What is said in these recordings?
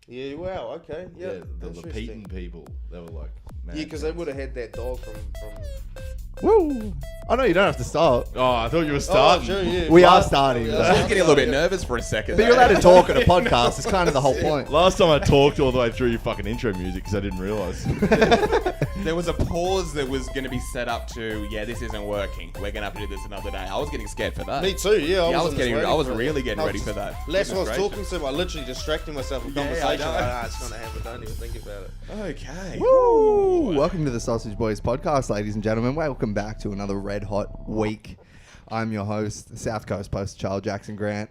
Yeah, wow, okay. Yeah, the Lapetan people. They were like, man. Yeah, because they would have had that dog from... Woo! I know you don't have to start. Oh, I thought you were starting. Oh, sure, yeah. We are starting. Yeah. I was getting a little bit nervous for a second. But you're allowed to talk at a podcast. It's kind of the whole point. Last time I talked all the way through your fucking intro music because I didn't realise. There was a pause that was going to be set up to, this isn't working. We're going to have to do this another day. I was getting scared for that. Me too, yeah. I was really getting ready for that. Last time I was Goodness talking to him, I literally distracting myself with conversation. I know. It's going to happen. Don't even think about it. Okay. Woo! Welcome to the Sausage Boys podcast, ladies and gentlemen. Welcome back to another red hot week. I'm your host, the South Coast Post child, Jackson Grant.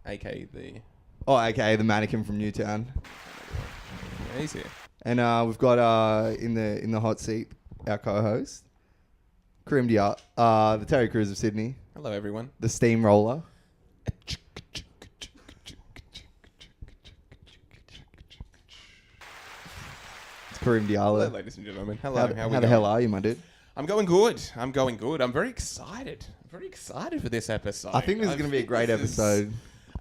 AKA the... aka the mannequin from Newtown. Yeah, he's here. And we've got in the hot seat our co-host, Karim, the Terry Crews of Sydney, Hello, everyone. the steamroller. It's Karim Hello, Diallo. ladies and gentlemen. Hello. How the hell are you, my dude? I'm going good. I'm very excited. For this episode. I think this is going to be a great episode.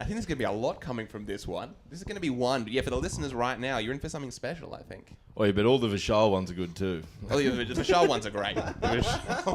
I think there's going to be a lot coming from this one. This is going to be one. But yeah, for the listeners right now, you're in for something special, I think. Oh, yeah, but all the Vishal ones are good too. Oh, yeah, the Vishal ones are great.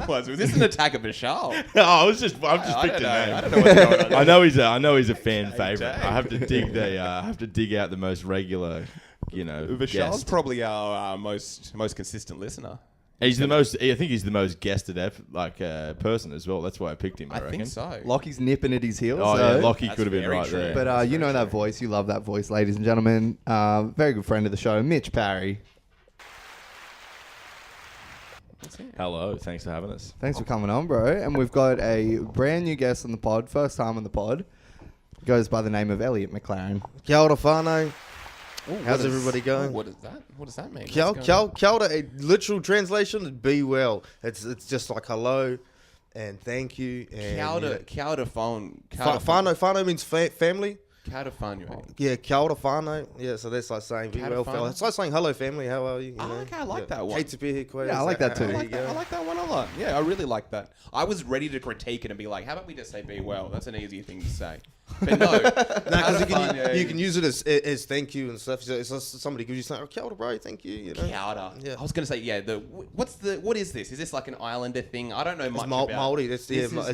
Was this an attack of Vishal? I'm just picked a name. I don't know what's going on. I know he's a fan favorite. I have to dig out the most regular, Vishal's guest. probably our most consistent listener. He's the most. I think he's the most guested person as well. That's why I picked him. I reckon. think so. Lockie's nipping at his heels. Oh so. yeah, Lachie That's could have been very right true. there. But you know that voice. You love that voice, ladies and gentlemen. Very good friend of the show, Mitch Parry. Hello, thanks for having us. Thanks for coming on, bro. And we've got a brand new guest on the pod. First time on the pod. Goes by the name of Elliot McLaren. Kia ora whānau. Ooh, How's everybody going? What is that? What does that mean? Kia ora, a literal translation is be well. It's just like hello and thank you. And, Kia ora phone. Whānau means family. Kia ora whānau. Yeah, kia ora whānau. Yeah, so that's like saying be Kia well, ora fella. whānau. It's like saying hello, family. How are you? Okay, I like that one. Kate te pehe koe. Yeah, I like that too. There you go. I like that one a lot. Yeah, I really like that. I was ready to critique it and be like, how about we just say be well? That's an easier thing to say. But no. Because you can use it as thank you and stuff. So it's just somebody gives you something, kia ora, bro, thank you. Kia ora. Yeah. I was going to say, what is this? Is this like an Islander thing? I don't know much about Māori. It's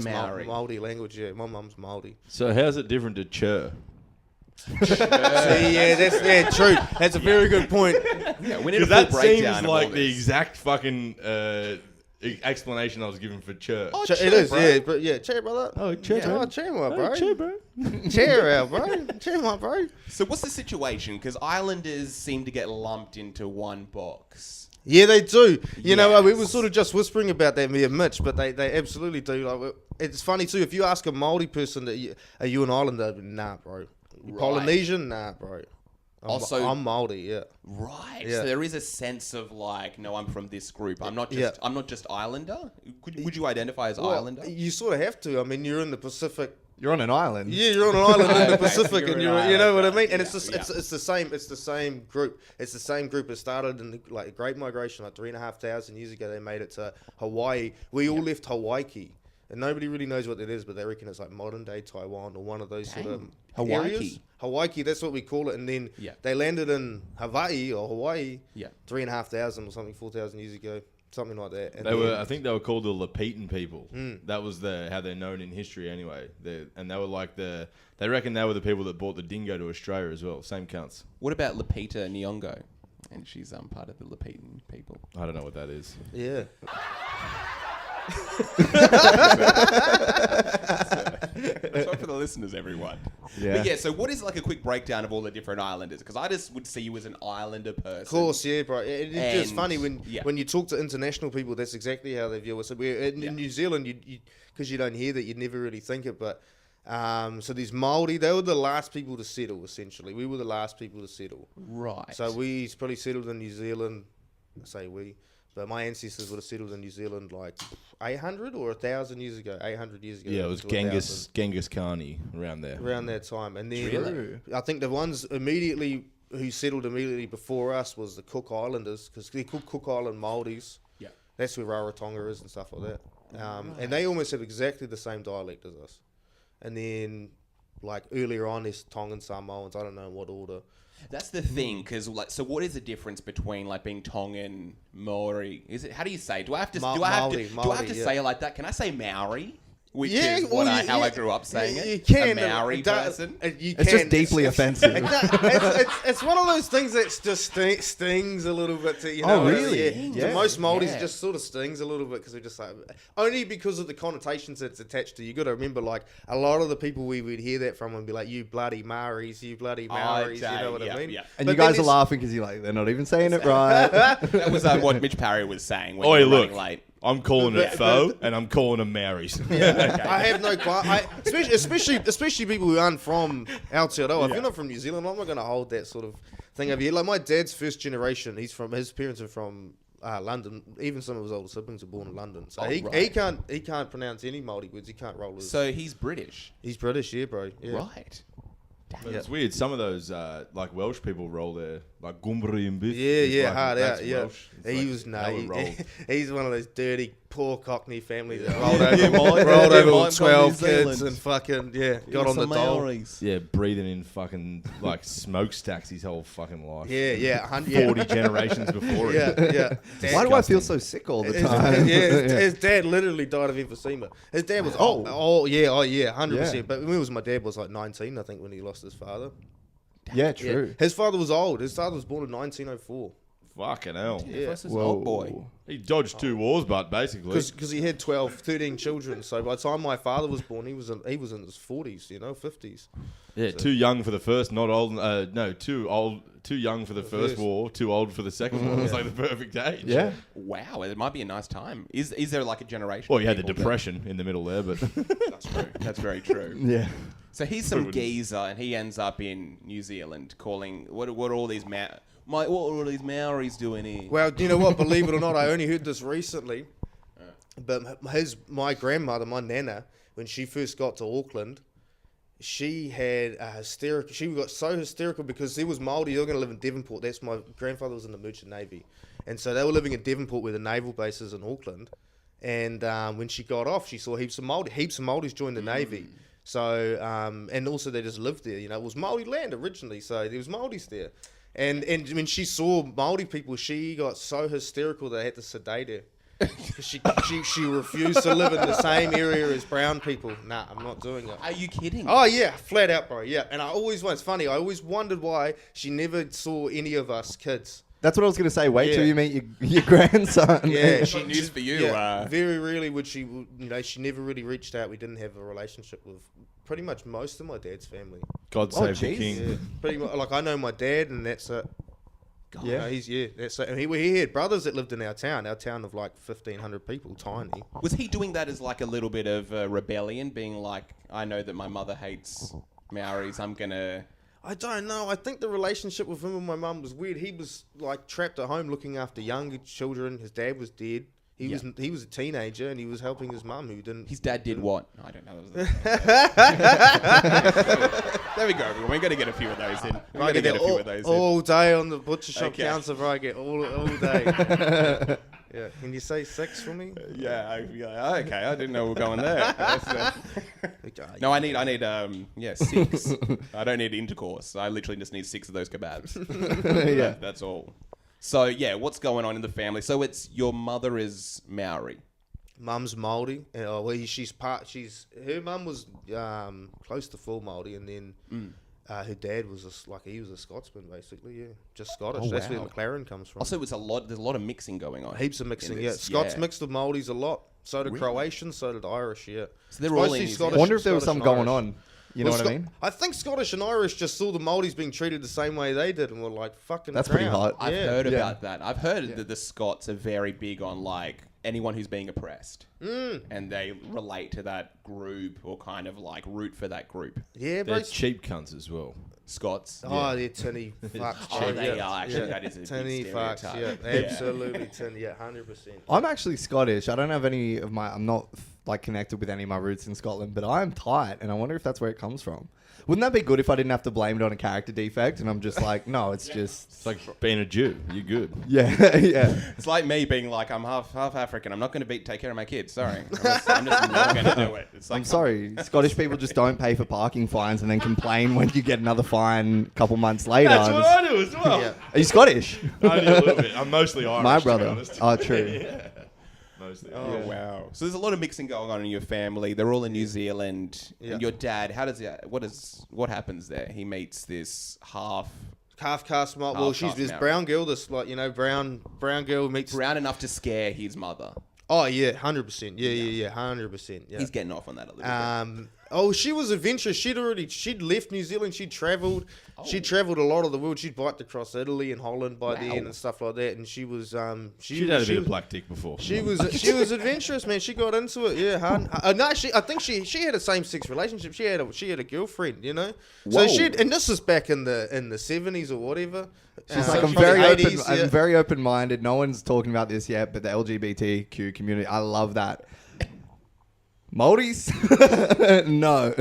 Maori. Māori language, yeah. My mum's Māori. So how's it different to chur? See, that's true. That's a very good point. Yeah, we need a full That breakdown seems of like all the this. exact fucking explanation I was given for chur. Oh, It cheer, is, bro. yeah. But yeah, cheer, brother. Oh, chur, Yeah. Oh, cheer, my bro. chur, bro. Cheer out, bro. Cheer, my bro. So what's the situation? Because Islanders seem to get lumped into one box. Yeah, they do. You know, we were Yes. sort of just whispering about that, me and Mitch, but they absolutely do. Like, it's funny too. If you ask a Māori person, are you an Islander? Nah, bro. Right. Polynesian? Nah, bro. I'm Māori, yeah. Right. Yeah. So there is a sense of like, no, I'm from this group. I'm not Yeah. just Islander. Would you identify as Islander? You sort of have to. I mean, you're in the Pacific. You're on an island. Yeah, you're on an island in the Okay, Pacific, you're and an you know what I island, mean. And yeah, it's the same. It's the same group. It's the same group that started in the Great Migration like 3,500 years ago. They made it to Hawaii. We all left Hawaii, and nobody really knows what that is, but they reckon it's like modern day Taiwan or one of those sort of Hawaii. areas. Hawaii, that's what we call it. And then they landed in Hawaii or Hawaii. Yeah. 3,500 or something, 4,000 years ago. Something like that. And I think they were called the Lapetan people. That was how they're known in history anyway. They were like they reckon they were the people that brought the dingo to Australia as well. Same cunts. What about Lupita Nyong'o? And she's part of the Lapetan people. I don't know what that is. Yeah. That's one for the listeners, everyone. Yeah. But yeah, so what is like a quick breakdown of all the different islanders? Because I just would see you as an islander person. Of course, yeah, bro. It's just And- funny when yeah. you talk to international people, that's exactly how they view us. So in New Zealand, because you don't hear that, you'd never really think it. But so these Māori, they were the last people to settle, essentially. We were the last people to settle. Right. So we probably settled in New Zealand, I say we, but my ancestors would have settled in New Zealand like 800 or 1,000 years ago, 800 years ago. Yeah, it was to Genghis Khani around there. around that time. And then Really? I think the ones who settled immediately before us was the Cook Islanders, because they're called Cook Island Māoris. Yeah. That's where Rarotonga is and stuff like that. And they almost have exactly the same dialect as us. And then like earlier on, there's Tongan Samoans. I don't know in what order. That's the thing, because like, so what is the difference between like being Tongan, Maori? Is it? How do you say? Do I have to? do I have to say it like that? Can I say Maori? Which is how I grew up saying it. You can. A Maori person. It's just deeply offensive. It's one of those things that just stings a little bit. To, you know, really? Yeah. To most Māoris, it just sort of stings a little bit because we're just like, only because of the connotations it's attached to. You got to remember, like, a lot of the people we would hear that from would be like, "You bloody Maoris, you bloody Maoris." You know what I mean? Yeah. And but you guys are laughing because you're like, they're not even saying it right. That was what Mitch Parry was saying when Oi, you were look. running late. I'm calling it faux, and I'm calling them Maoris. Okay. I have no especially people who aren't from Aotearoa. If you're not from New Zealand, I'm not going to hold that sort of thing over here. Like my dad's first generation, his parents are from London. Even some of his older siblings are born in London, so he can't pronounce any Māori words. He can't roll his. So he's British. He's British, yeah, bro. Yeah. Right. But it's weird. Some of those like Welsh people roll their like Gumbri and Biff. Yeah, like, hard out. Yeah, he's one of those dirty, poor Cockney families that rolled over with 12 kids and fucking got on the dole. Yeah, breathing in fucking like smokestacks his whole fucking life. Yeah, 40 generations before it. Yeah. Why do I feel so sick all the time? His dad literally died of emphysema. His dad was 100%. But when my dad was like 19, I think, when he lost his father. Yeah, true. Yeah. His father was old. His father was born in 1904. Fucking hell. Yeah. Old boy. He dodged 2 wars, but basically. Because he had 13 children. So by the time my father was born, he was in his 40s, 50s. Yeah, so. Too young for the first, not old. Too young for the first war, too old for the second war. It was like the perfect age. Yeah. Wow, it might be a nice time. Is there like a generation? Well, you had the depression in the middle there, but that's true. That's very true. Yeah. So he's some geezer, and he ends up in New Zealand calling. What are all these what are all these Maoris doing here? Well, you know what? Believe it or not, I only heard this recently. But my grandmother, my nana, when she first got to Auckland, she had a hysterical. She got so hysterical because there was Māori. They were going to live in Devonport. That's my grandfather was in the Merchant Navy, and so they were living in Devonport, where the naval base is in Auckland. And when she got off, she saw heaps of Māoris join the Navy. So and also they just lived there. You know, it was Māori land originally, so there was Māoris there. And when she saw Māori people, she got so hysterical they had to sedate her. She refused to live in the same area as brown people. Nah, I'm not doing it. Are you kidding? Oh yeah, flat out, bro. Yeah, and it's funny. I always wondered why she never saw any of us kids. That's what I was going to say. Wait till you meet your grandson. Yeah, she news for you. Yeah, very rarely would she. She never really reached out. We didn't have a relationship with pretty much most of my dad's family. God save the king. Yeah, pretty much. Like I know my dad, and that's it. God, that's it. And he had brothers that lived in our town of like 1,500 people, tiny. Was he doing that as like a little bit of rebellion, being like, I know that my mother hates Maoris, I'm gonna... I don't know. I think the relationship with him and my mum was weird. He was like trapped at home looking after younger children. His dad was dead. He was a teenager and he was helping his mum who didn't... His dad did what? I don't know. There we go, everyone. We're going to get a few of those in. We're going to get a few of those in. All day on the butcher shop counter, bro. I get all day. Yeah. Can you say 6 for me? Yeah. Okay. I didn't know we were going there. No, I need 6. I don't need intercourse. I literally just need 6 of those kebabs. Yeah. That's all. So, yeah, what's going on in the family? So it's your mother is Maori. Mum's Māori. Her mum was close to full Māori, and then her dad was he was a Scotsman, basically, yeah. Just Scottish. That's where McLaren comes from. Also, there's a lot of mixing going on. Heaps of mixing, yeah. Scots mixed with Māoris a lot. So did Croatians, so did Irish, yeah. So they're all in Scottish. I wonder if there was something going on. You know what I mean? I think Scottish and Irish just saw the Māoris being treated the same way they did and were like, fucking That's pretty hot. I've heard about that. I've heard that the Scots are very big on, like, anyone who's being oppressed. And they relate to that group or kind of, like, root for that group. Yeah, they're cheap cunts as well. Scots. Oh, they're tinny fucks. Oh, they are. Actually, that is a tinny big fucks. stereotype. Yeah, absolutely tinny. Yeah, 100%. I'm actually Scottish. I don't have any of my... I'm not, like, connected with any of my roots in Scotland, but I'm tight, and I wonder if that's where it comes from. Wouldn't that be good if I didn't have to blame it on a character defect and I'm just like, no, it's just... It's like being a Jew. You're good. Yeah, yeah. It's like me being like, I'm half African. I'm not going to take care of my kids. it. Sorry. I'm just not going to do it. It's like, I'm sorry. Scottish people just don't pay for parking fines and then complain when you get another fine a couple months later. That's what I do as well. Yeah. Are you Scottish? Only a little bit. I'm mostly Irish. My to be brother. honest. Oh, true. Yeah. Mostly. Oh, wow. So there's a lot of mixing going on in your family. They're all in New Zealand. Yeah. And your dad, what happens there? He meets this half Caste. Well, she's this Maori. brown girl. This brown girl meets. brown enough to scare his mother. Oh yeah, 100%. Yeah, 100%. Yeah. He's getting off on that a little bit. She was adventurous. She'd left New Zealand. She'd travelled. She'd travelled a lot of the world. She'd biked across Italy and Holland by then and stuff like that. And she was She'd had a bit of black dick before. She was adventurous, man. She got into it. Yeah, hard. No, I think she had a same-sex relationship. She had a girlfriend, you know. Whoa. So and this is back in the 70s or whatever. She's like, I'm very open-minded. No one's talking about this yet, but the LGBTQ community, I love that. Māoris? No.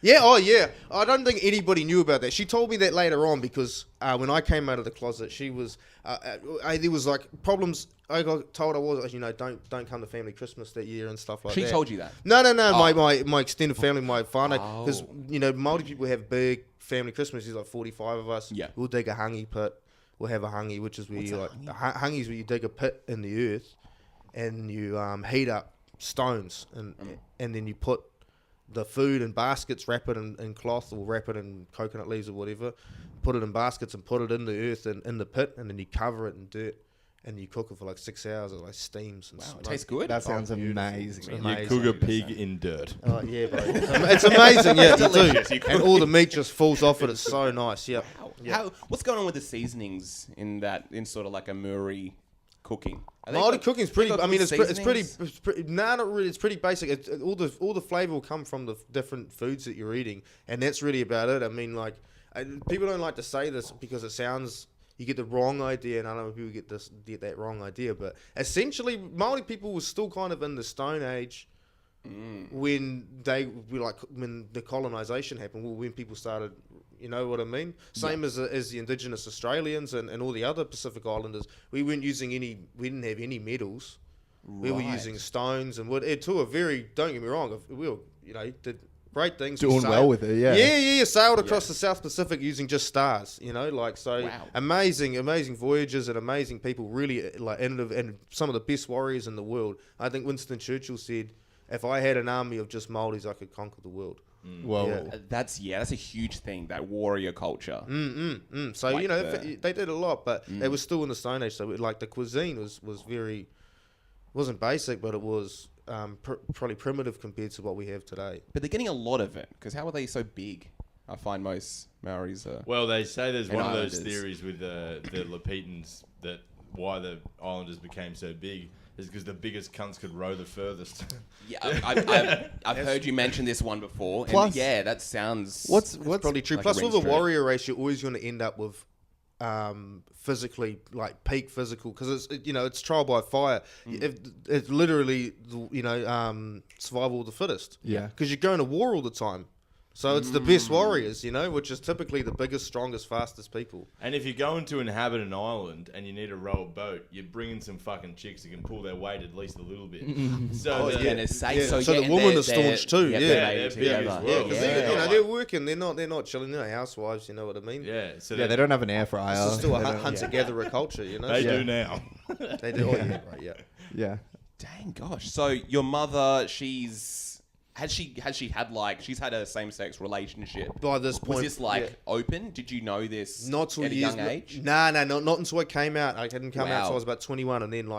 Yeah, oh yeah. I don't think anybody knew about that. She told me that later on because when I came out of the closet, she was there was like problems. I got told I was, don't come to family Christmas that year and stuff like that. She told you that? No. My extended family, my whānau, because Māori people have big family Christmases, like 45 of us. Yeah. We'll dig a hangi pit. We'll have a hangi, which is where hangi is where you dig a pit in the earth, and you heat up stones and then you put the food in baskets, wrap it in cloth or wrap it in coconut leaves or whatever, put it in baskets and put it in the earth and in the pit, and then you cover it in dirt and you cook it for like 6 hours. It like steams and Wow, it tastes good. That sounds amazing. You cook a pig in dirt. Oh yeah, bro. It's amazing. Yeah, you delicious. do. And all the meat just falls off it. It's so nice. Yeah. Wow. What's going on with the seasonings in sort of like a Maori cooking? Māori cooking's pretty. I mean, it's pretty. Nah, not really. It's pretty basic. All the flavor will come from the different foods that you're eating, and that's really about it. I mean, like people don't like to say this because it sounds. You get the wrong idea, and I know people get that wrong idea, but essentially, Māori people were still kind of in the Stone Age when when the colonization happened. Well, when people started. You know what I mean? Same as the indigenous Australians and all the other Pacific Islanders. We didn't have any metals. We were using stones and wood. To a very, don't get me wrong, we were, did great things. Doing well with it, yeah. Yeah, sailed across the South Pacific using just stars, Wow. Amazing voyages and amazing people, really innovative and some of the best warriors in the world. I think Winston Churchill said, if I had an army of just Māoris, I could conquer the world. Whoa. Yeah. That's a huge thing, that warrior culture. So Like they did a lot, but they were still in the Stone Age. So the cuisine was very wasn't basic, but it was probably primitive compared to what we have today. But they're getting a lot of it, because how are they so big? I find most Maoris are... Well, they say there's And one of those Islanders. theories with the Lapitans that why the Islanders became so big is because the biggest cunts could row the furthest. Yeah, I've heard you mention this one before. Plus- and yeah, that sounds... What's probably true. like Plus, it with rings a true. warrior race, you're always going to end up with physically peak physical because it's trial by fire. It's literally survival of the fittest. Yeah. because you're going to war all the time. So it's the best warriors, which is typically the biggest, strongest, fastest people. And if you're going to inhabit an island and you need to row a boat, you're bringing some fucking chicks that can pull their weight at least a little bit. So So the women are staunch too. they're big as well. Yeah, because they're working. They're not chilling. housewives. You know what I mean? Yeah, so Yeah, they don't have an air fryer. It's still a They don't- hunter-gatherer culture. they do now. They do. Oh, yeah, right. Yeah. Yeah. Dang gosh. So your mother, she's had a same-sex relationship. By this point, Was this open? Did you know this not till at a young age? Nah, not until I came out. I didn't come out Wow. until I was about 21, and then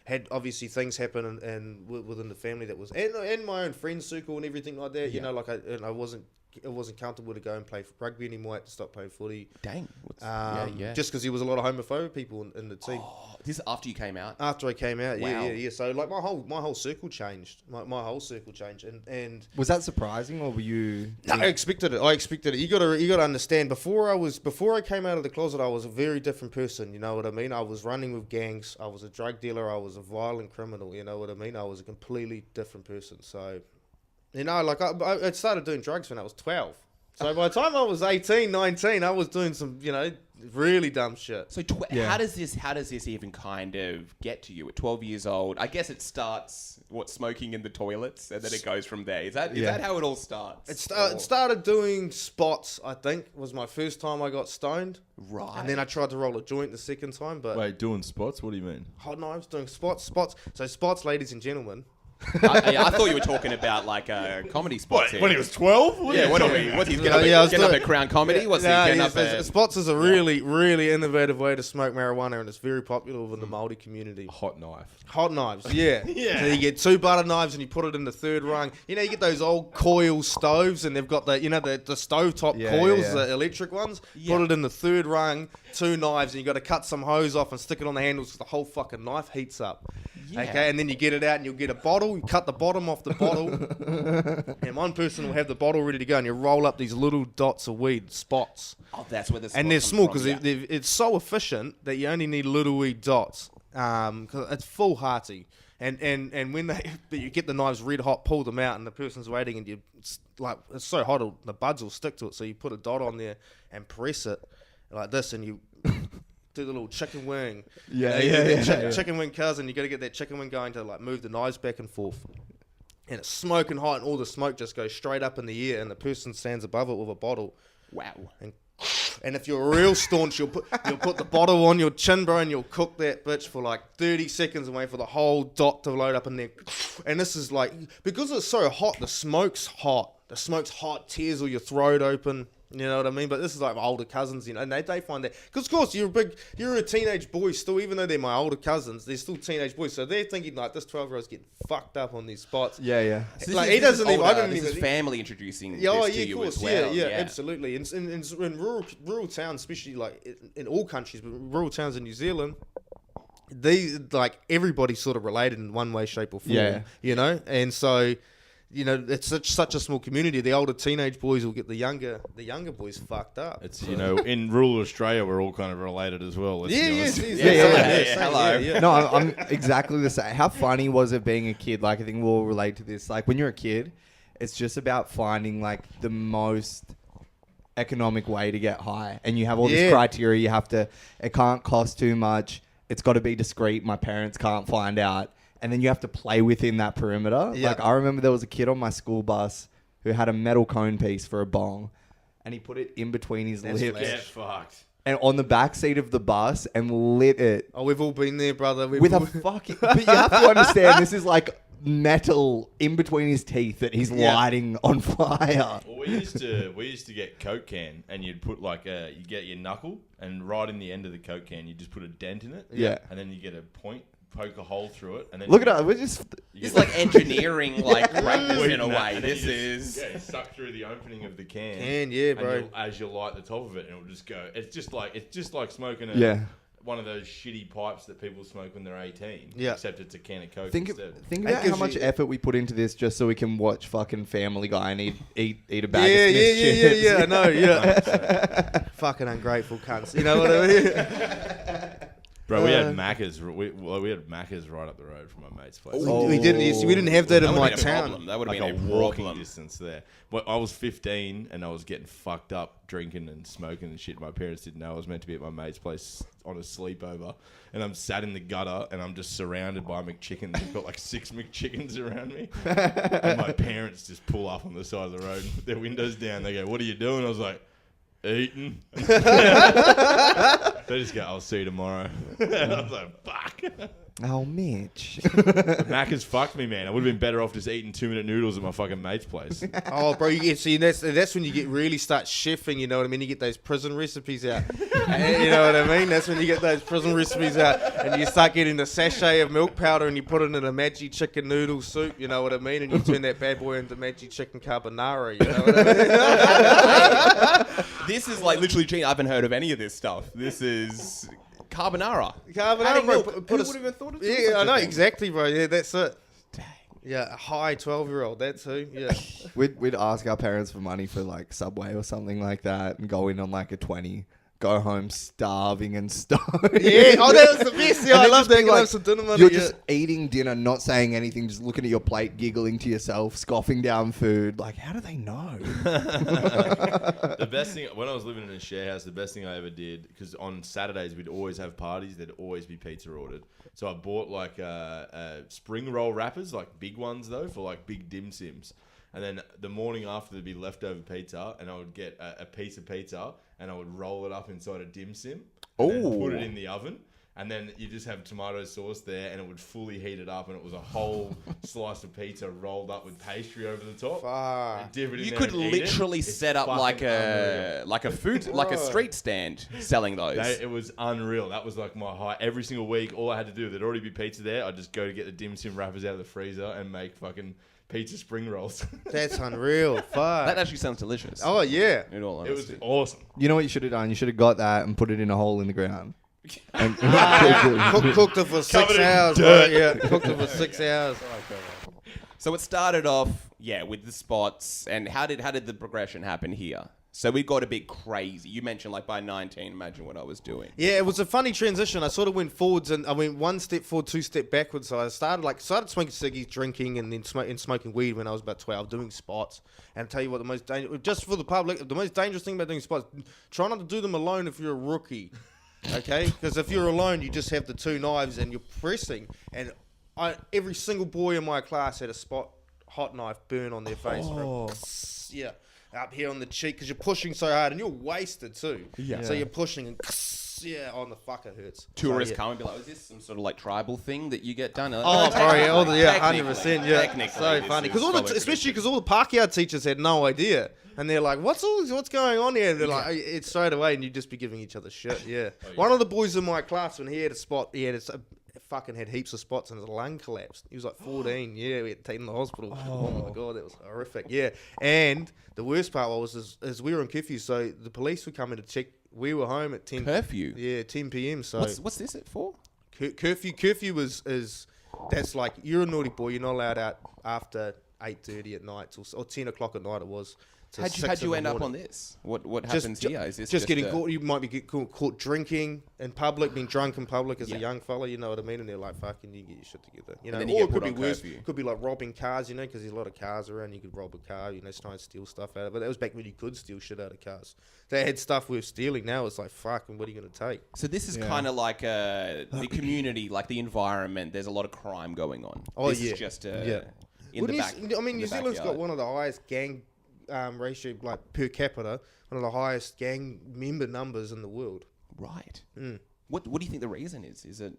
had obviously things happen and within the family that was and my own friend circle and everything like that. Yeah. I wasn't comfortable to go and play rugby anymore. I had to stop playing footy. Dang. Just because there was a lot of homophobic people in the team. Oh, this is after you came out? After I came out, Wow. yeah. So my whole circle changed. My whole circle changed, and Was that surprising, or were you? I expected it. You gotta understand. Before I came out of the closet, I was a very different person. You know what I mean? I was running with gangs. I was a drug dealer. I was a violent criminal. You know what I mean? I was a completely different person. So, I started doing drugs when I was 12. So by the time I was 18, 19, I was doing some, Really dumb shit. So how does this even kind of get to you at 12 years old? I guess it starts smoking in the toilets, and then it goes from there. Is that how it all starts? It started doing spots. I think was my first time I got stoned. Right. And then I tried to roll a joint the second time, but Wait, doing spots? What do you mean? hot knives, doing spots. So spots, ladies and gentlemen. I thought you were talking about like a comedy spot. When he was 12? Yeah, what are we? What's he getting up at Crown Comedy? What's he getting up at? Spots is a really, really innovative way to smoke marijuana, and it's very popular within the Māori community. Hot knife. Hot knives, yeah. So you get 2 butter knives and you put it in the third rung. You get those old coil stoves and they've got the stovetop coils, the electric ones. Yeah. Put it in the third rung, 2 knives, and you got to cut some hose off and stick it on the handles so the whole fucking knife heats up. Yeah. Okay, and then you get it out and you'll get a bottle. You cut the bottom off the bottle, and one person will have the bottle ready to go, and you roll up these little dots of weed, spots. Oh, that's where the and they're small because it's so efficient that you only need little wee dots. Cause it's full hearty, and when you get the knives red hot, pull them out, and the person's waiting, and it's so hot, the buds will stick to it. So you put a dot on there and press it like this, and you do the little chicken wing. Chicken wing cousin. You got to get that chicken wing going to move the knives back and forth. And it's smoking hot, and all the smoke just goes straight up in the air, and the person stands above it with a bottle. Wow. And if you're real staunch, you'll put the bottle on your chin, bro, and you'll cook that bitch for 30 seconds and wait for the whole dot to load up in there. And this is because it's so hot, the smoke's hot. The smoke's hot, tears all your throat open. You know what I mean? But this is my older cousins, and they find that, because of course you're a teenage boy still, even though they're my older cousins, they're still teenage boys, so they're thinking this 12-year-old's getting fucked up on these spots. Yeah. So he doesn't even. I don't even. This is family introducing this to you as well. Yeah, absolutely. In rural towns, especially in all countries, but rural towns in New Zealand, everybody's sort of related in one way, shape, or form. Yeah. And so. It's such a small community. The older teenage boys will get the younger boys fucked up. It's in rural Australia, we're all kind of related as well. Yeah. Hello. Yeah. No, I'm exactly the same. How funny was it being a kid? I think we'll relate to this. When you're a kid, it's just about finding the most economic way to get high, and you have all this criteria. It can't cost too much. It's got to be discreet. My parents can't find out. And then you have to play within that perimeter. Yeah. I remember there was a kid on my school bus who had a metal cone piece for a bong, and he put it in between his lips. Get fucked. And on the back seat of the bus and lit it. Oh, we've all been there, brother. But you have to understand, this is metal in between his teeth that he's lighting on fire. Well, we used to get Coke can, and you'd put you get your knuckle, and right in the end of the Coke can, you just put a dent in it. Yeah. And then you get a point. Poke a hole through it, and then look at us. We're just it's engineering practice in a way. This is suck through the opening of the can. Bro. As you light the top of it, and it'll just go. It's just like smoking one of those shitty pipes that people smoke when they're 18. Yeah. Except it's a can of Coke think instead. about how much effort we put into this just so we can watch fucking Family Guy and eat a bag of Smith's chips. Yeah. I know. Yeah. Fucking ungrateful cunts. You know what I mean? Bro, we had Macca's. We had Macca's right up the road from my mate's place. We didn't have that in my town. That would have been a walking problem. distance there. But I was 15 and I was getting fucked up, drinking and smoking and shit. My parents didn't know I was meant to be at my mate's place on a sleepover, and I'm sat in the gutter and I'm just surrounded by McChickens. I've got 6 McChickens around me, and my parents just pull up on the side of the road and put their windows down. They go, "What are you doing?" I was like, "Eating." They just go, "I'll see you tomorrow." And I was like, "Fuck." Oh, Mitch. Macca's fucked me, man. I would have been better off just eating 2-minute noodles at my fucking mate's place. Oh, bro, that's when you really start chefing, you know what I mean? You get those prison recipes out. You know what I mean? That's when you get those prison recipes out, and you start getting the sachet of milk powder and you put it in a Maggi chicken noodle soup, you know what I mean? And you turn that bad boy into Maggi chicken carbonara, you know what I mean? This is literally, I haven't heard of any of this stuff. This is carbonara. Carbonara, bro. Who would have even thought of this? Yeah, I know, exactly, bro. Yeah, that's it. Dang. Yeah, a high 12-year-old, that's who, yeah. We'd ask our parents for money for Subway or something like that and go in on a 20 go home starving and stoned. Yeah, oh, that was the best. Yeah, I love that. Like, Some dinner money. you're just eating dinner, not saying anything, just looking at your plate, giggling to yourself, scoffing down food. Like, how do they know? The best thing, when I was living in a share house, the best thing I ever did, because on Saturdays we'd always have parties, there'd always be pizza ordered. So I bought like spring roll wrappers, like big ones though, for like big dim sims. And then the morning after, there'd be leftover pizza, and I would get a piece of pizza, and I would roll it up inside a dim sim, and then put it in the oven. And then you just have tomato sauce there, and it would fully heat it up, and it was a whole slice of pizza rolled up with pastry over the top. Fuck. You could literally set up like a street stand selling those. It was unreal. That was like my high. Every single week, all I had to do, there'd already be pizza there. I'd just go to get the dim sim wrappers out of the freezer and make fucking pizza spring rolls. That's unreal. Fuck. That actually sounds delicious. Oh, yeah. In all It was honesty. awesome. You know what you should have done? You should have got that and put it in a hole in the ground. And Cooked it for 6 hours. Bro. Yeah, cooked it for 6 hours. So it started off, with the spots. And how did the progression happen here? So we got a bit crazy. You mentioned like by 19, imagine what I was doing. Yeah, it was a funny transition. I sort of went forwards and I went one step forward, 2 steps backwards. So I started smoking ciggies, drinking, and then smoking weed when I was about 12, doing spots. And I'll tell you what, just for the public, the most dangerous thing about doing spots, try not to do them alone if you're a rookie. Okay? Because if you're alone, you just have the 2 knives and you're pressing. And every single boy in my class had a hot knife burn on their face. Bro. Yeah. Up here on the cheek, because you're pushing so hard and you're wasted too. Yeah. So you're pushing and on the fuck, it hurts. Tourists come and be like, is this some sort of like tribal thing that you get done? Oh, sorry, 100%. Yeah, technically, so funny. Especially because all the park yard teachers had no idea, and they're like, "What's going on here?" And they're like, "It's straight away," and you just be giving each other shit. Yeah. One of the boys in my class, when he had a spot, fucking had heaps of spots and his lung collapsed. He was like 14. Yeah, we had taken him to the hospital. Oh my god, that was horrific. Yeah, and the worst part was we were on curfew, so the police were coming to check. We were home at 10 curfew. Yeah, 10 p.m. So what's this it for? Curfew is that's like you're a naughty boy. You're not allowed out after 8:30 at night or 10 o'clock at night. It was. How'd you end up on this? What happens here? Is this just getting caught? You might be caught drinking in public, being drunk in public as a young fella. You know what I mean? And they're like, "Fucking, you get your shit together." You know, or it could be worse. Could be like robbing cars. You know, because there's a lot of cars around. You could rob a car. You know, try and steal stuff out of it. That was back when you could steal shit out of cars. They had stuff worth stealing. Now it's like, fucking, what are you going to take? So this is kind of like the community, like the environment. There's a lot of crime going on. Oh, this is just in the back. I mean, New Zealand's got one of the highest gang ratio, like per capita, one of the highest gang member numbers in the world. Right. What do you think the reason is? Is it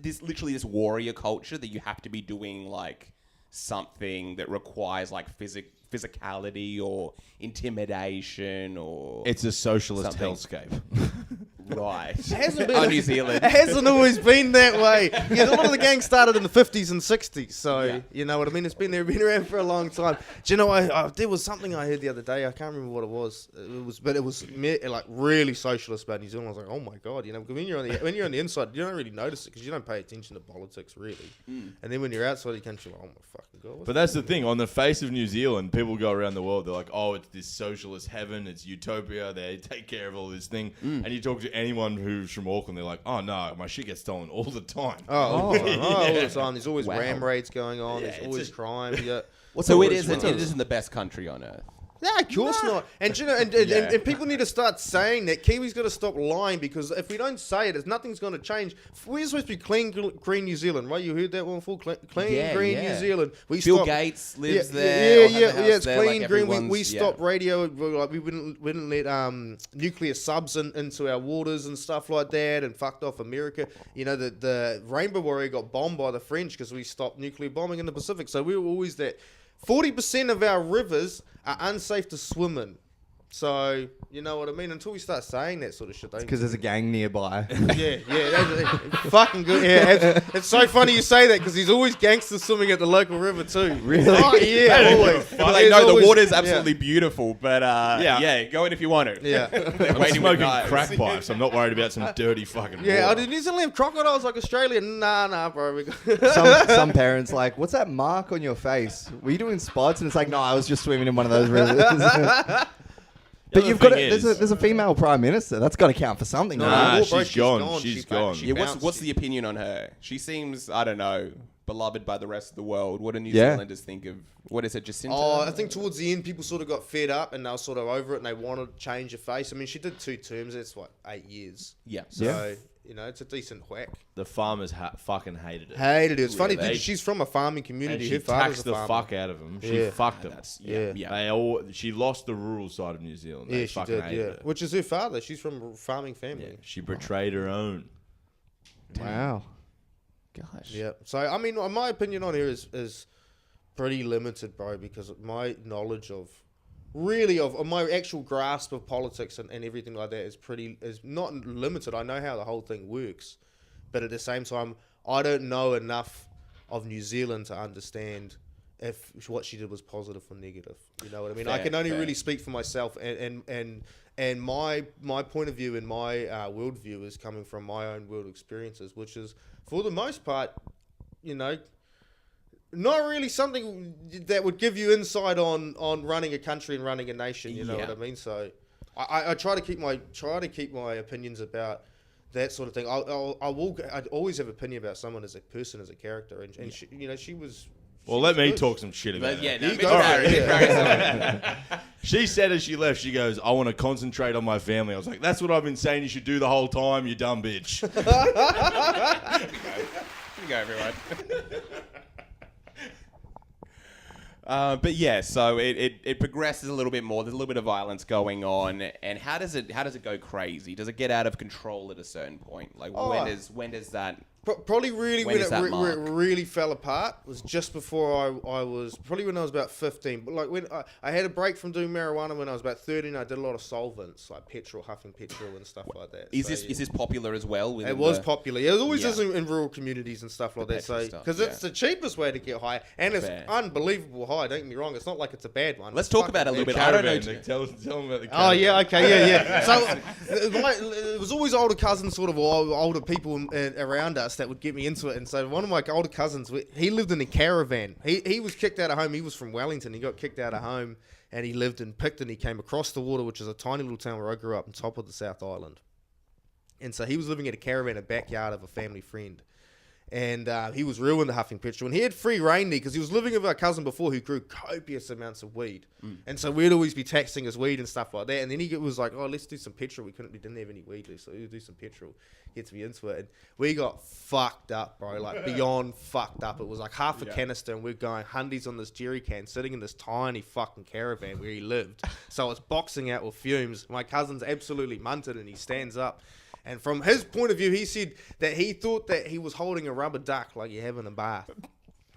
this literally this warrior culture that you have to be doing like something that requires like physicality or intimidation or it's a socialist hellscape. Right. It hasn't been New Zealand. It hasn't always been that way. Yeah, a lot of the gangs started in the 50s and 60s, so you know what I mean. It's been around for a long time. Do you know? There was something I heard the other day. I can't remember what it was. It was like really socialist about New Zealand. I was like, oh my god, you know, when you're on the inside, you don't really notice it because you don't pay attention to politics really. And then when you're outside the country, you're like, oh my fucking god. But that's the thing. On the face of New Zealand, people go around the world. They're like, oh, it's this socialist heaven. It's utopia. They take care of all this thing. And you talk to anyone who's from Auckland, they're like, oh no, my shit gets stolen all the time. All the time. There's always ram raids going on. There's always crime. Yeah. So it isn't the best country on earth. No, of course not. And you know, and people need to start saying that. Kiwis got to stop lying because if we don't say it, nothing's going to change. We're supposed to be clean, green New Zealand, right? You heard that one full clean, green New Zealand. Bill Gates lives there. It's clean, green. We stopped radio. Like we wouldn't let nuclear subs into our waters and stuff like that, and fucked off America. You know, the Rainbow Warrior got bombed by the French because we stopped nuclear bombing in the Pacific. So we were always that. 40% of our rivers are unsafe to swim in. So, you know what I mean? Until we start saying that sort of shit. Because there's a gang nearby. Yeah. That's fucking good. Yeah, it's so funny you say that because there's always gangsters swimming at the local river too. Really? Oh, yeah, always. The water's absolutely beautiful, but go in if you want to. Yeah. I'm smoking crack pipes. I'm not worried about some dirty fucking water. Yeah, did New Zealand have crocodiles like Australia? Nah, bro. Some parents like, what's that mark on your face? Were you doing spots? And it's like, no, I was just swimming in one of those rivers. But you've got there's a female prime minister. That's got to count for something. No, right? no, she's gone. She's gone. She Yeah, bounced. what's the opinion on her? She seems, I don't know, beloved by the rest of the world. What do New Zealanders think of, what is it, Jacinta? Oh, I think towards the end, people sort of got fed up and they were sort of over it and they wanted to change her face. I mean, she did 2 terms. That's, 8 years. Yeah. So, it's a decent whack. The farmers fucking hated it. Hated it. It's funny They- because she's from a farming And community. she Her father's taxed a the farmer. fuck out of them. She Yeah. fucked them. Yeah. She lost the rural side of New Zealand. Yeah, They she fucking did, hated yeah. her. Which is her father. She's from a farming Yeah, family. she betrayed her own. Wow. Gosh. Yeah. So, I mean, my opinion on her is pretty limited, bro, because my knowledge of my actual grasp of politics and everything like that is not limited. I know how the whole thing works. But at the same time, I don't know enough of New Zealand to understand if what she did was positive or negative. You know what I mean? I can only really speak for myself, and my point of view and my worldview is coming from my own world experiences, which is for the most part, not really something that would give you insight on running a country and running a nation. You know what I mean? So I try to keep my opinions about that sort of thing. I'd always have opinion about someone as a person, as a character, and she was. Well, let me talk some shit about Yeah, it. no, go for it, Parry. She said as she left, she goes, I want to concentrate on my family. I was like, that's what I've been saying you should do the whole time, you dumb bitch. Here you go, everyone. But yeah, so it progresses a little bit more. There's a little bit of violence going on, and how does it go crazy? Does it get out of control at a certain point? Like when does that? Probably really When when is it that where it mark? really fell apart was just before I was probably when I was about 15. But like when I had a break from doing marijuana when I was about 13, I did a lot of solvents like huffing petrol and stuff like that. Is this popular as well? It was popular. Yeah, it always is in rural communities and stuff like that. petrol So stuff, because it's the cheapest way to get high, and it's Fair. unbelievable high. Don't get me wrong. It's not like it's a bad one. Let's It's talk about it a fucking little bit. bad. I don't know. Nick, tell them about the Oh yeah, caravan. okay, yeah. So it was always older cousins, sort of older people around us that would get me into it. And so one of my older cousins, he lived in a caravan. He was kicked out of home. He was from Wellington. He got kicked out of home, and he lived in Picton. He came across the water, which is a tiny little town where I grew up, on top of the South Island. And so he was living in a caravan, a backyard of a family friend. And he was real into huffing petrol. And he had free rein there because he was living with our cousin before who grew copious amounts of weed. And so we'd always be taxing his weed and stuff like that. And then he was like, oh, let's do some petrol. We didn't have any weed, so we'd do some petrol. Gets me into it. And we got fucked up, bro. Like beyond fucked up. It was like half a canister and we're going hundies on this jerry can sitting in this tiny fucking caravan where he lived. So it's boxing out with fumes. My cousin's absolutely munted and he stands up. And from his point of view, he said that he thought that he was holding a rubber duck like you have in a bath.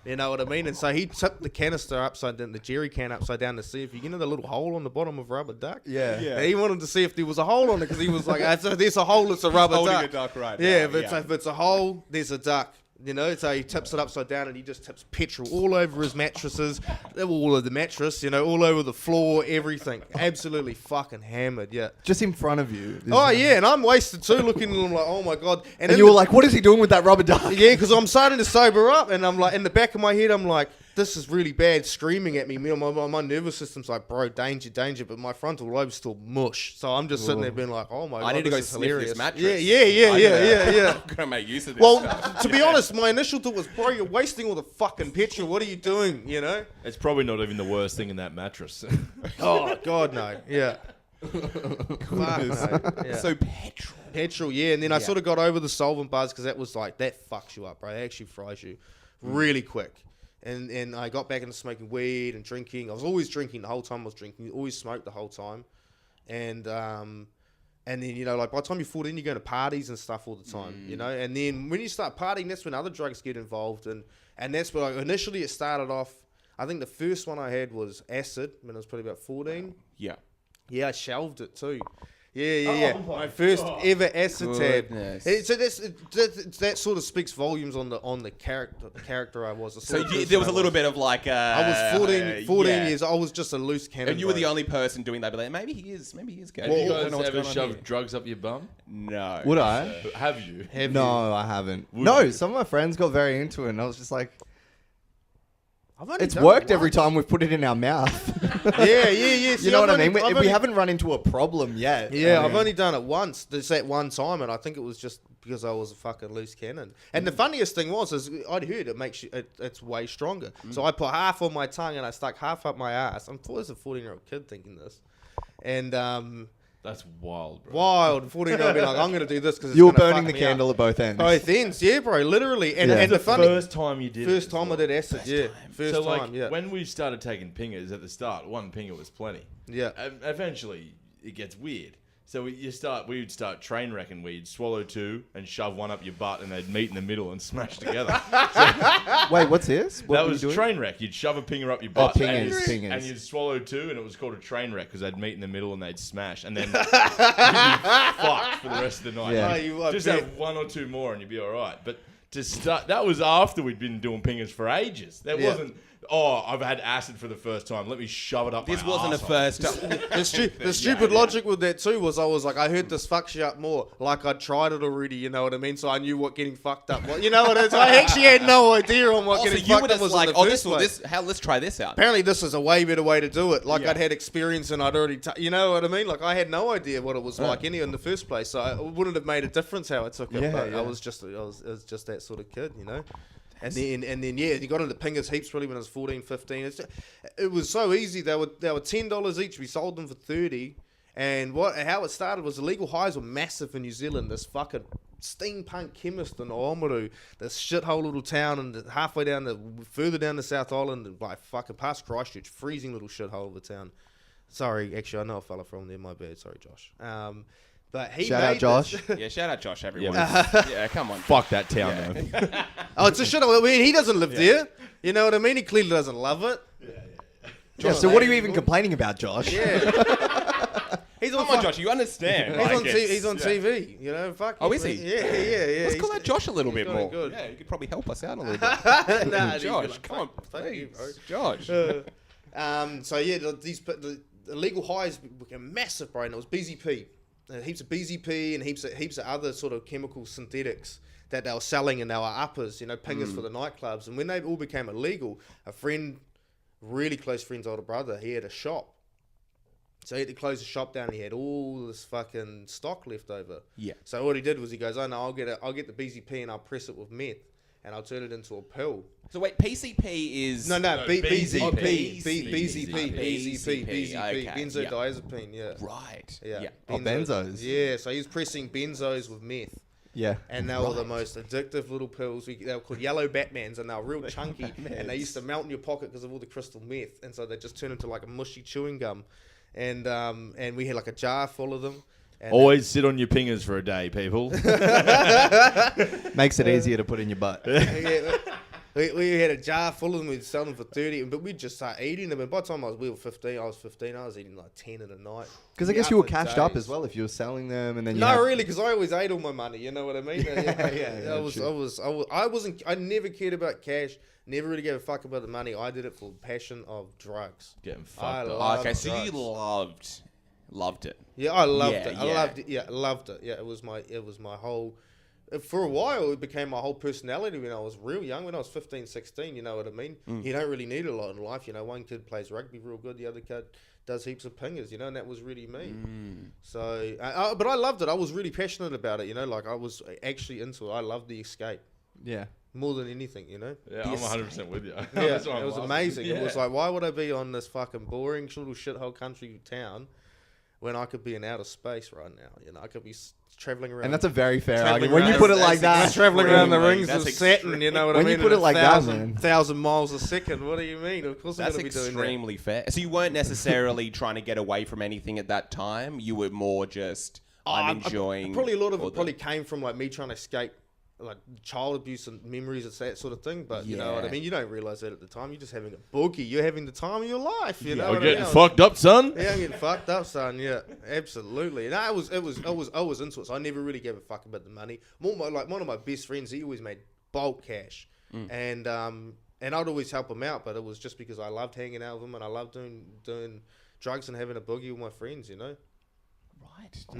You know what I mean? And so he tipped the canister upside down, the jerry can upside down to see if you know the little hole on the bottom of a rubber duck. Yeah. And he wanted to see if there was a hole on it because he was like, there's a hole, it's a rubber holding duck. a duck right Yeah, now, if it's a hole, there's a duck. You know, so he tips it upside down and he just tips petrol all over his mattresses, all of the mattress, all over the floor, everything. Absolutely fucking hammered, yeah. Just in front of you. Oh, yeah, and I'm wasted too, looking at him like, oh my God. And you were like, what is he doing with that rubber duck? Yeah, because I'm starting to sober up, and I'm like, in the back of my head, I'm like, this is really bad, screaming at me. My nervous system's like, bro, danger, but my frontal lobe's still mush. So I'm just sitting there being like, oh my God, I need to go this is sniff hilarious. this mattress. Yeah. I'm gonna make use of this. Well, stuff. to be honest, my initial thought was, bro, you're wasting all the fucking petrol. What are you doing, It's probably not even the worst thing in that mattress. Oh, God, no. Yeah. Fuck, no. Yeah. So Petrol, yeah. And then I sort of got over the solvent buzz because that was like, that fucks you up, bro. It actually fries you really quick. And I got back into smoking weed and drinking. I was always drinking the whole time I was drinking. Always smoked the whole time. And then, like by the time you're 14, you're going to parties and stuff all the time, And then when you start partying, that's when other drugs get involved. And that's where initially it started off. I think the first one I had was acid when I was probably about 14. Yeah. Yeah, I shelved it too. Yeah. My first ever acid tab. So that sort of speaks volumes on the character I was. So there was a little bit of like. I was 14 years. I was just a loose cannon. And you were the bro. only person doing that. But like, maybe he is good. Have you I don't guys know what's ever going on shoved here. drugs up your bum? No. Would I? Have you? Have No, you? I haven't. Would No, you? some of my friends got very into it, and I was just like, It's worked every time we've put it in our mouth. Yeah. You know what I mean? We haven't run into a problem yet. Yeah, I've only done it once. This at one time, and I think it was just because I was a fucking loose cannon. And the funniest thing is I'd heard it makes you, it's way stronger. So I put half on my tongue and I stuck half up my ass. I'm always a 14-year-old kid thinking this, and That's wild, bro. Wild. 14-year-old be like, I'm going to do this because you were burning the candle at both ends. Both ends, yeah, bro, literally. And the funny, first time you did First time I did acid, yeah. First so time, yeah. when we started taking pingers at the start, one pinger was plenty. Yeah. Eventually, it gets weird. So we would start train wrecking. We'd swallow 2 and shove one up your butt, and they'd meet in the middle and smash together. Wait, what's this? That was train wreck. You'd shove a pinger up your butt, pingers. and you'd swallow 2, and it was called a train wreck because they'd meet in the middle and they'd smash, and then you'd be fucked for the rest of the night. Yeah. Just have 1 or 2 more and you'd be all right. But to start, that was after we'd been doing pingers for ages. That wasn't. Oh, I've had acid for the first time. Let me shove it up This my wasn't a arsehole. first time. The stupid logic with that too was I was like, I heard this fucks you up more. Like I'd tried it already, you know what I mean? So I knew what getting fucked up was. You know what I mean? So I actually had no idea on what getting fucked up was like, in the first place. let's try this out. Apparently this is a way better way to do it. Like I'd had experience and I'd already, you know what I mean? Like I had no idea what it was like in the first place. So it wouldn't have made a difference how I took it. But I was just that sort of kid, you know? And then you got into pingers heaps really when I was 14, 15. It was so easy. They were $10 each. We sold them for 30. And how it started was illegal highs were massive in New Zealand. This fucking steampunk chemist in Oamaru, this shithole little town, and halfway further down the South Island, like fucking past Christchurch, freezing little shithole of a town. Sorry, actually, I know a fella from there. My bad. Sorry, Josh. But he shout out Josh. Yeah, shout out Josh, everyone. Yeah, Yeah, come on. Fuck that town, though. Oh, it's a shithole. I mean, he doesn't live there. You know what I mean? He clearly doesn't love it. Yeah, so what are you even complaining about, Josh? Yeah. Come on, Josh, you understand. He's on TV, you know, fuck. Oh, is he? Yeah. Let's call out Josh a little bit more. Good. Yeah, you could probably help us out a little bit. Nah, Josh, come on, thank you, bro. Josh. So yeah, the illegal highs became massive, bro, and it was BZP. Heaps of BZP and heaps of other sort of chemical synthetics that they were selling, and they were uppers, you know, pingers for the nightclubs. And when they all became illegal, a friend, really close friend's older brother, he had a shop. So he had to close the shop down, and he had all this fucking stock left over. Yeah. So what he did was he goes, oh no, I'll get the BZP and I'll press it with meth, and I'll turn it into a pill. So wait, PCP is... No, BZP. BZP. Okay, Benzodiazepine, yeah. Right. Yeah. Oh, benzos. Yeah, so he's pressing benzos with meth. Yeah. And they were the most addictive little pills. They were called yellow Batmans, and they were real chunky. And they used to melt in your pocket because of all the crystal meth. And so they just turned into like a mushy chewing gum. And we had like a jar full of them. And Always sit on your pingers for a day, people. Makes it easier to put in your butt. We had a jar full of them. We'd sell them for 30, but we'd just start eating them. And by the time we were 15, I was eating like 10 in a night. Because I guess you were cashed up as well if you were selling them, and then really, because I always ate all my money. You know what I mean? I never cared about cash. Never really gave a fuck about the money. I did it for the passion of drugs. Getting fucked up. Okay, so you loved it. Yeah, I loved it. I yeah. loved it. Yeah, I loved it. Yeah, it was my whole. For a while, it became my whole personality when I was real young. When I was 15, 16, you know what I mean? You don't really need a lot in life. You know, one kid plays rugby real good. The other kid does heaps of pingers, you know, and that was really me. So, but I loved it. I was really passionate about it, you know, like I was actually into it. I loved the escape. Yeah. More than anything, you know? Yeah, I'm 100% with you. Yeah, it was amazing. Yeah. It was like, why would I be on this fucking boring little shithole country town when I could be in outer space right now? You know, I could be traveling around. And that's a very fair argument. When you put it like that. Traveling around the rings of Saturn, you know what I mean? When you put it like that, man. 1,000 miles a second, what do you mean? Of course I'm going to be doing that. That's extremely fair. So you weren't necessarily trying to get away from anything at that time? You were more just, I'm enjoying... Probably a lot of it probably came from like me trying to escape like child abuse and memories, it's that sort of thing. But you know what I mean? You don't realise that at the time. You're just having a boogie. You're having the time of your life. You know You're what getting I mean? fucked up, son. Yeah, I'm getting fucked up, son. Yeah, absolutely. And I was into it. So I never really gave a fuck about the money. One of my best friends, he always made bulk cash, and I'd always help him out. But it was just because I loved hanging out with him and I loved doing drugs and having a boogie with my friends. You know. Right. So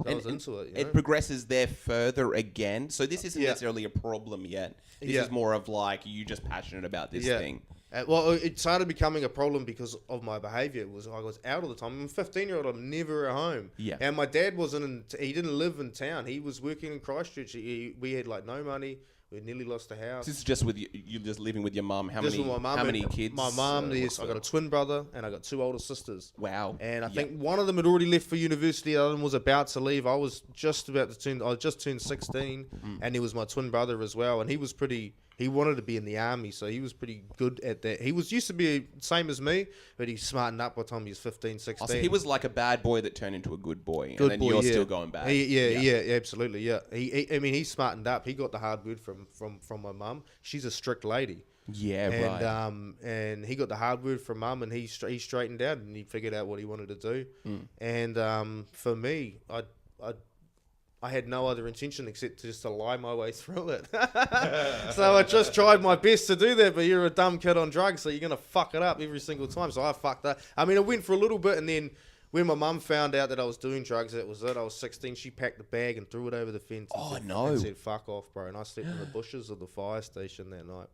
I was into it. You know? It progresses there further again. So this isn't necessarily a problem yet. This is more of like you just passionate about this thing. Well, it started becoming a problem because of my behaviour. I was out all the time. I'm a 15-year-old. I'm never at home. Yeah. And my dad he didn't live in town. He was working in Christchurch. We had like no money. We nearly lost the house. This is just with you just living with your mum. How Just many? with my mum How many and kids? My mum. Yes, I got a twin brother and I got 2 older sisters. Wow. And I think one of them had already left for university. The other one was about to leave. I just turned 16, and he was my twin brother as well. And he was he wanted to be in the army, so he was pretty good at that. He used to be same as me, but he smartened up by the time he was 15, 16. Oh, so he was like a bad boy that turned into a good boy, and then you're still going back. Yeah, absolutely, yeah. He smartened up. He got the hard word from my mum. She's a strict lady. Yeah, right. And he got the hard word from mum, and he straightened out, and he figured out what he wanted to do. And for me, I had no other intention except just to lie my way through it. So I just tried my best to do that, but you're a dumb kid on drugs, so you're going to fuck it up every single time. So I fucked up. I mean, I went for a little bit, and then when my mum found out that I was doing drugs, that was it. I was 16. She packed the bag and threw it over the fence. And said, fuck off, bro. And I slept in the bushes of the fire station that night.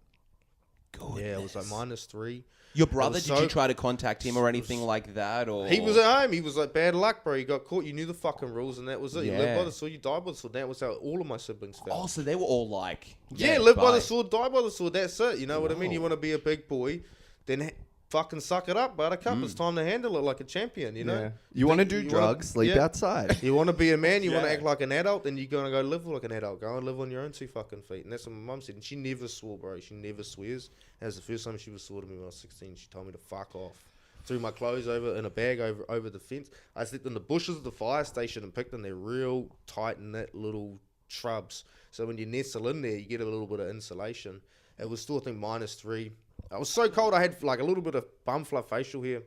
Goodness. Yeah, it was like -3. Your brother, did you try to contact him or anything like that? Or he was at home. He was like, bad luck, bro. He got caught. You knew the fucking rules, and that was it. You lived by the sword, you died by the sword. That was how all of my siblings felt. Oh, so they were all like... live by the sword, die by the sword. That's it. You know what I mean? You want to be a big boy, then fucking suck it up, buttercup. It's time to handle it like a champion, you know? Yeah. You want to do drugs, sleep outside. You want to be a man, you want to act like an adult, then you're going to go live like an adult. Go and live on your own 2 fucking feet. And that's what my mum said. And she never swore, bro. She never swears. That was the first time she was swore to me when I was 16. She told me to fuck off. Threw my clothes over in a bag over the fence. I slept in the bushes of the fire station and picked them. They're real tight-knit little shrubs. So when you nestle in there, you get a little bit of insulation. It was still, I think, -3. I was so cold, I had like a little bit of bum fluff facial hair.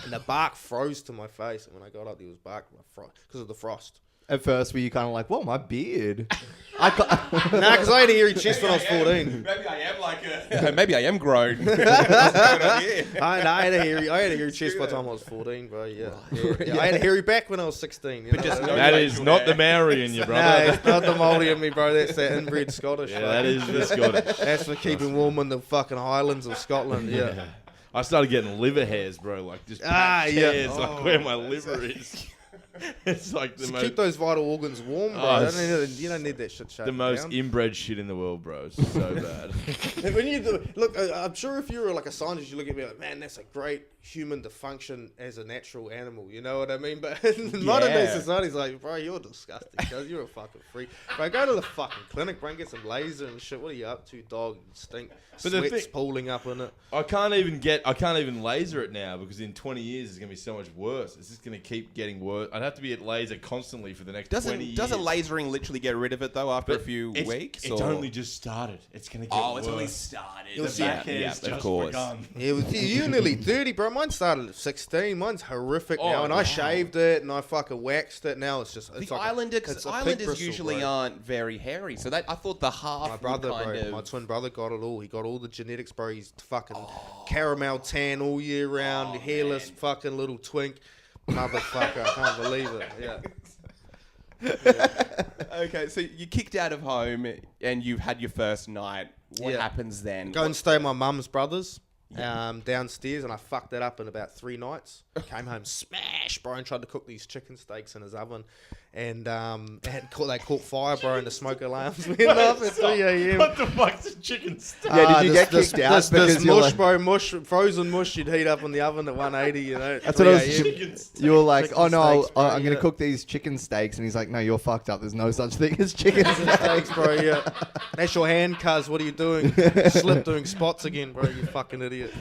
And the bark froze to my face. And when I got up, there was bark because of the frost. At first, were you kind of like, whoa, my beard? Nah, because I had a hairy chest when I was 14. Maybe I am like a... Maybe I am grown. What's going on here? I had a hairy chest by the time I was 14, bro. Yeah. I had a hairy back when I was 16. You know? That is not the Maori in you, brother. No, it's not the Māori in me, bro. That's that inbred Scottish. Yeah, that is the Scottish. That's for keeping warm in the fucking Highlands of Scotland. Yeah. I started getting liver hairs, bro. Like just hairs, like where my liver is. It's like the most... keep those vital organs warm, bro. You don't need that shit. The most inbred shit in the world, bro. It's so bad. When you look, I'm sure if you were like a scientist, you look at me like, man, that's a great human to function as a natural animal. You know what I mean? But in modern day society's like, bro, you're disgusting. Cause you're a fucking freak. Bro, go to the fucking clinic, bro, and get some laser and shit. What are you up to, dog? You stink. But sweat's pooling up in it. I can't even laser it now because in 20 years it's gonna be so much worse. It's just gonna keep getting worse. I'd have to be at laser constantly for the next 20 years. Doesn't lasering literally get rid of it though after a few weeks? It's only just started. It's gonna get worse. It's only started. The back hair's just begun. Yeah, you're nearly 30, bro. Mine started at 16. Mine's horrific now, and I shaved it and I fucking waxed it. Now it's just the Islander, because Islanders usually aren't very hairy. So that I thought the half. My brother, my twin brother got it all. He got all the genetics, bro. He's fucking caramel tan all year round, hairless, fucking little twink, motherfucker. I can't believe it. Yeah. Okay, so you kicked out of home and you've had your first night. What happens then? Go and stay at my mum's brother's. Downstairs, and I fucked that up in about 3 nights. Came home smashed, bro, and tried to cook these chicken steaks in his oven, and they caught fire, bro, and the smoke alarms went off at 3 a.m. What the fuck's a chicken steak? Yeah, did you get kicked out? This mush, bro, frozen mush you'd heat up in the oven at 180, you know. That's what I was. You were like, Chicken steaks, bro, I'm going to cook these chicken steaks. And he's like, no, you're fucked up. There's no such thing as chicken steaks, bro, yeah. That's your hand, cuz. What are you doing? Slip doing spots again, bro, you fucking idiot.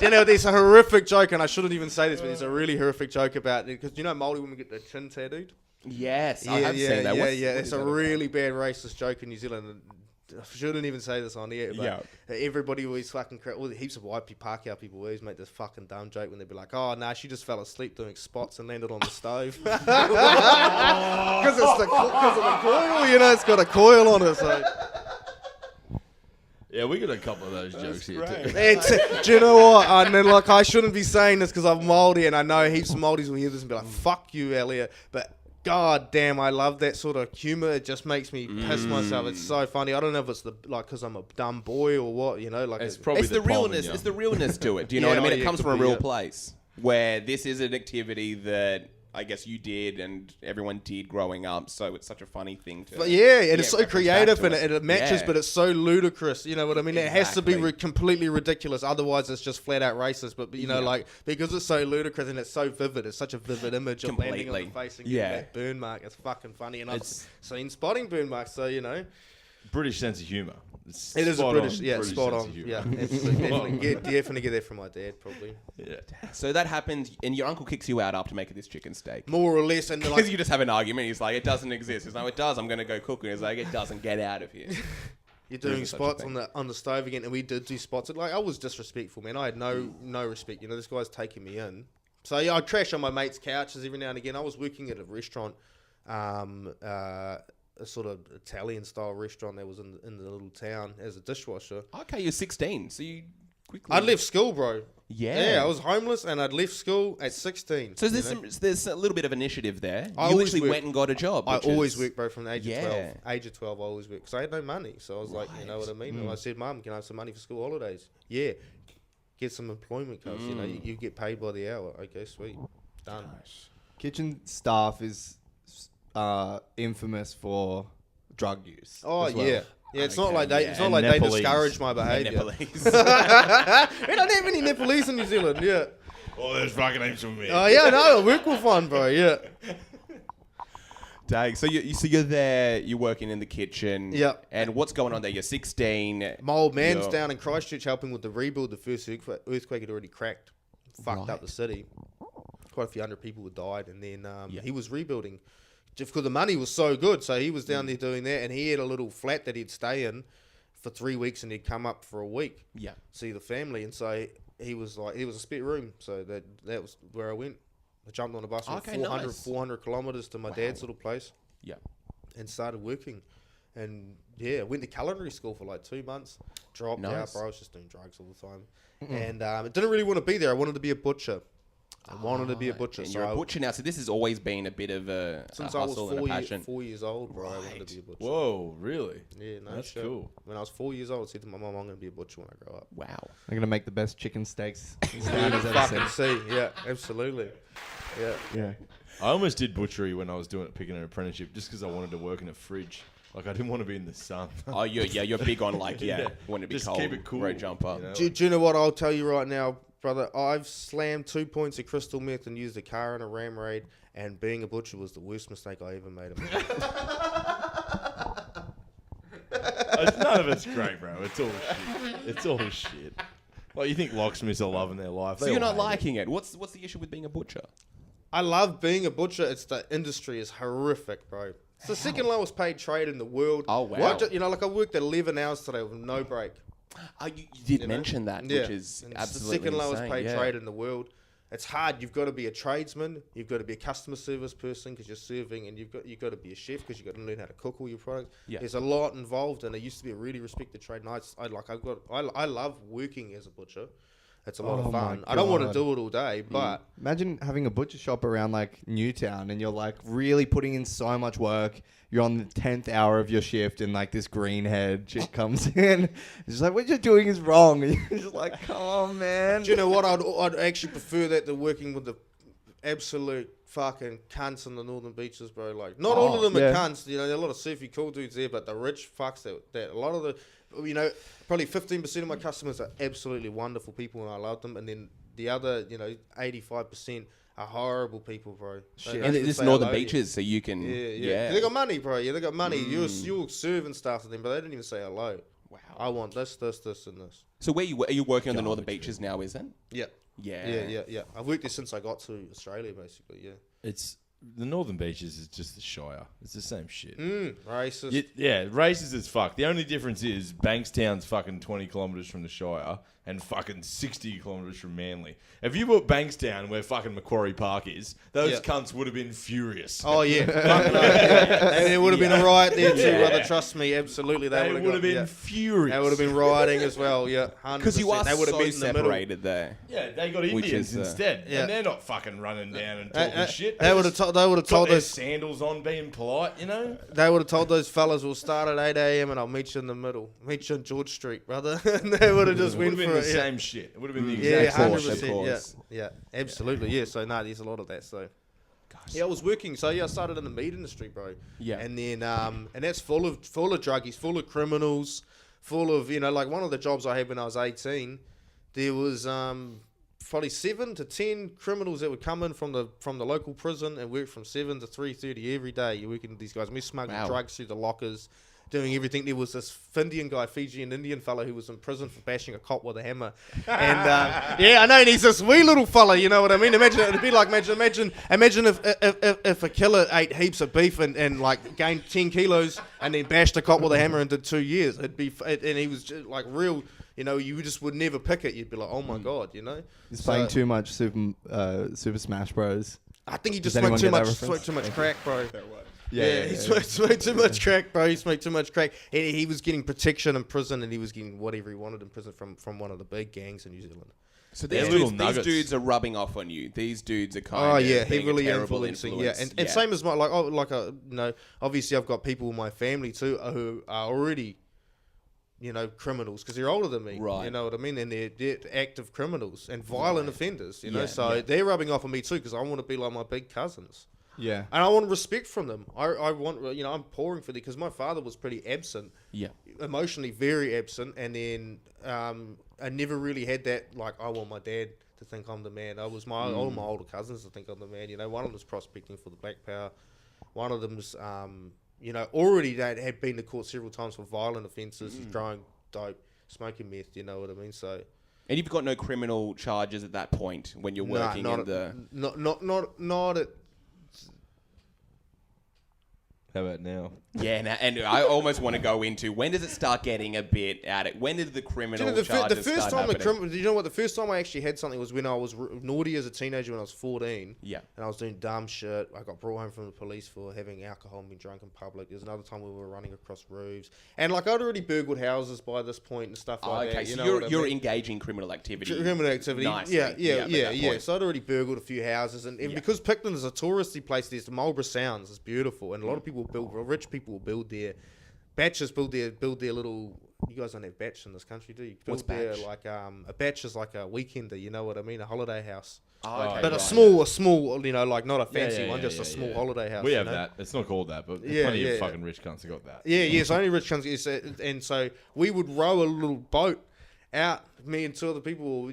You know, there's a horrific joke, and I shouldn't even say this, but there's a really horrific joke about it, because you know Māori women get their chin tattooed? Yes, I have seen that. It's a really bad racist joke in New Zealand. I shouldn't even say this on air, but everybody always fucking all the heaps of white people, Pākehā people always make this fucking dumb joke when they'd be like, oh, nah, she just fell asleep doing spots and landed on the stove. Because of the coil, you know, it's got a coil on it, so... Yeah, we got a couple of those jokes here too. Do you know what? And then, I shouldn't be saying this because I'm Māori, and I know heaps of Māoris will hear this and be like, fuck you, Elliot. But God damn, I love that sort of humor. It just makes me piss myself. It's so funny. I don't know if it's because I'm a dumb boy or what, like It's probably the realness. It's the realness to it. Do you know what I mean? It comes from a real place where this is an activity that I guess you did and everyone did growing up. So it's such a funny thing to. But and it's so creative and it matches, but it's so ludicrous. You know what I mean? Exactly. It has to be completely ridiculous. Otherwise, it's just flat out racist. But because it's so ludicrous and it's so vivid, it's such a vivid image of landing on the face and getting that burn mark. It's fucking funny. And I've seen spotting burn marks, so British sense of humour. It is a British spot on. Yeah, definitely get that from my dad, probably. Yeah. So that happens, and your uncle kicks you out after making this chicken steak. More or less, and because you just have an argument. He's like, "It doesn't exist." He's like, "It does. I'm going to go cook it." He's like, "It doesn't. Get out of here." You're doing spots on the stove again, and we did do spots. I was disrespectful, man. I had no respect. This guy's taking me in. So I'd crash on my mates' couches every now and again. I was working at a restaurant. A sort of Italian-style restaurant that was in the little town as a dishwasher. Okay, you're 16, so you quickly... I'd left school, bro. Yeah. I was homeless, and I'd left school at 16. So there's a little bit of initiative there. You literally went and got a job. I always worked, bro, from the age of 12. Age of 12, I always worked, because I had no money. So I was like, you know what I mean? And I said, Mum, can I have some money for school holidays? Yeah. Get some employment, cuz, you get paid by the hour. Okay, sweet. Done. Gosh. Kitchen staff is... infamous for drug use. Oh as well. yeah, it's not like they discourage my behaviour. Nepalese. We don't have any Nepalese in New Zealand. Yeah. Oh, there's fucking heaps of me. Oh yeah, no, I work with one, bro. Yeah. Dang. So you're there. You're working in the kitchen. Yeah. And what's going on there? You're 16. My old man's down in Christchurch helping with the rebuild. The first earthquake had already cracked, fucked up the city. Quite a few hundred people had died, and then he was rebuilding. Just because the money was so good, so he was down there doing that, and he had a little flat that he'd stay in for 3 weeks, and he'd come up for a week, see the family, and so he was like, it was a spare room, so that was where I went. I jumped on a bus from 400 kilometers to my dad's little place, and started working, and went to culinary school for like 2 months, dropped out, bro. I was just doing drugs all the time, and I didn't really want to be there. I wanted to be a butcher. I wanted to be a butcher. And you're a butcher now, so this has always been a bit of a hustle and a passion. 4 years old, bro, I wanted to be a butcher. Whoa, really? Yeah, no That's shit. cool. When I was 4 years old, I said to my mum, I'm going to be a butcher when I grow up. Wow. I'm going to make the best chicken steaks. Fucking see, yeah, absolutely. Yeah. I almost did butchery when I was picking an apprenticeship just because I wanted to work in a fridge. Like, I didn't want to be in the sun. Oh, you're big on want to be just cold. Keep it cool. Great jumper. Do you know what I'll tell you right now, brother? I've slammed 2 points of crystal meth and used a car in a ram raid, and being a butcher was the worst mistake I ever made. None of it's great, bro. It's all shit. It's all shit. Like, you think locksmiths are loving their life. So you're not liking it. What's the issue with being a butcher? I love being a butcher. It's the industry is horrific, bro. It's the second lowest paid trade in the world. Oh, wow. I worked 11 hours today with no break. You did mention that, which is absolutely it's the second lowest insane, paid trade in the world. It's hard. You've got to be a tradesman. You've got to be a customer service person because you're serving, and you've got to be a chef because you've got to learn how to cook all your products. Yeah. There's a lot involved, and it used to be a really respected trade. And I love working as a butcher. It's a lot of fun. I don't want to do it all day, but... Imagine having a butcher shop around, like, Newtown, and you're, like, really putting in so much work. You're on the 10th hour of your shift, and, like, this greenhead chick comes in. It's just like, what you're doing is wrong. And you're just like, come on, man. Do you know what? I'd actually prefer that to working with the absolute fucking cunts on the northern beaches, bro. Like, not all of them are cunts. There are a lot of surfy cool dudes there, but the rich fucks that a lot of the... probably 15% of my customers are absolutely wonderful people, and I love them. And then the other, 85% are horrible people, bro. And it's northern beaches, so you can... Yeah. They got money, bro. Yeah, they got money. You'll serve and stuff to them, but they don't even say hello. Wow. I want this, and this. So are you working on the northern beaches now, is it? Yeah. Yeah. I've worked there since I got to Australia, basically, yeah. It's... The northern beaches is just the Shire. It's the same shit. Racist. Racist as fuck. The only difference is Bankstown's fucking 20 kilometres from the Shire, and fucking 60 kilometres from Manly. If you put Bankstown where fucking Macquarie Park is, those cunts would have been furious. Oh, yeah. There would have been a riot there too, brother. Trust me, absolutely. They would have been furious. They would have been rioting as well, yeah. 100%. Because you are they would have so been separated there. Yeah, they got Indians instead. Yeah. And they're not fucking running down and talking shit. They would have told their those sandals on being polite, you know? They would have told those fellas we'll start at 8 a.m. and I'll meet you in the middle. Meet you on George Street, brother. And they would have just went for it. It would have been the same shit. It would have been the Yeah, exact 100%. Yeah, absolutely. Yeah, so there's a lot of that. So yeah, I was working. So I started in the meat industry, bro. Yeah, and then and that's full of druggies, full of criminals, full of like one of the jobs I had when I was 18. There was probably 7 to 10 criminals that would come in from the local prison and work from 7 to 3:30 every day. You're working with these guys. We smuggling drugs through the lockers, doing everything. There was this Fijian Indian fella who was in prison for bashing a cop with a hammer. And I know, and he's this wee little fella, you know what I mean? Imagine it'd be like imagine if a killer ate heaps of beef and like gained 10 kilos and then bashed a cop with a hammer and did 2 years. And he was just like real. You just would never pick it. You'd be like, oh my god, He's playing too much Super Smash Bros. I think he just smoked too much crack, bro. He smoked too much crack, bro. He smoked too much crack. He was getting protection in prison, and he was getting whatever he wanted in prison from one of the big gangs in New Zealand. So these dudes are rubbing off on you. These dudes are kind of heavily influencing. And same as my obviously I've got people in my family too who are already criminals because they're older than me. Right. You know what I mean? And they're active criminals and violent offenders. They're rubbing off on me too because I want to be like my big cousins. Yeah. And I want respect from them. I want, I'm pouring for them because my father was pretty absent. Yeah. Emotionally very absent. And then I never really had that, like, I want my dad to think I'm the man. I was all my older cousins to think I'm the man. One of them was prospecting for the Black Power. One of them's, already that had been to court several times for violent offences, growing dope, smoking meth, you know what I mean? So. And you've got no criminal charges at that point when you're working Not at. How about now? Yeah, and I almost want to go into when does it start getting a bit at it? When did the criminal charges start happening? You know what? The first time I actually had something was when I was naughty as a teenager when I was 14. Yeah. And I was doing dumb shit. I got brought home from the police for having alcohol and being drunk in public. There's another time we were running across roofs. And like I'd already burgled houses by this point and stuff like that. Okay, so you're engaging in criminal activity. Nice. Yeah. So I'd already burgled a few houses. And because Picton is a touristy place, there's the Marlborough Sounds. It's beautiful. And a lot of people rich people will build there. Batches build their little. You guys don't have batch in this country, do you? What's batch? Like a batch is like a weekender. You know what I mean? A holiday house. Oh, okay, but a small, like not a fancy one, just a small holiday house. We have that. It's not called that, but plenty of fucking rich cunts have got that. Yeah. So only rich cunts. And so we would row a little boat out. Me and 2 other people,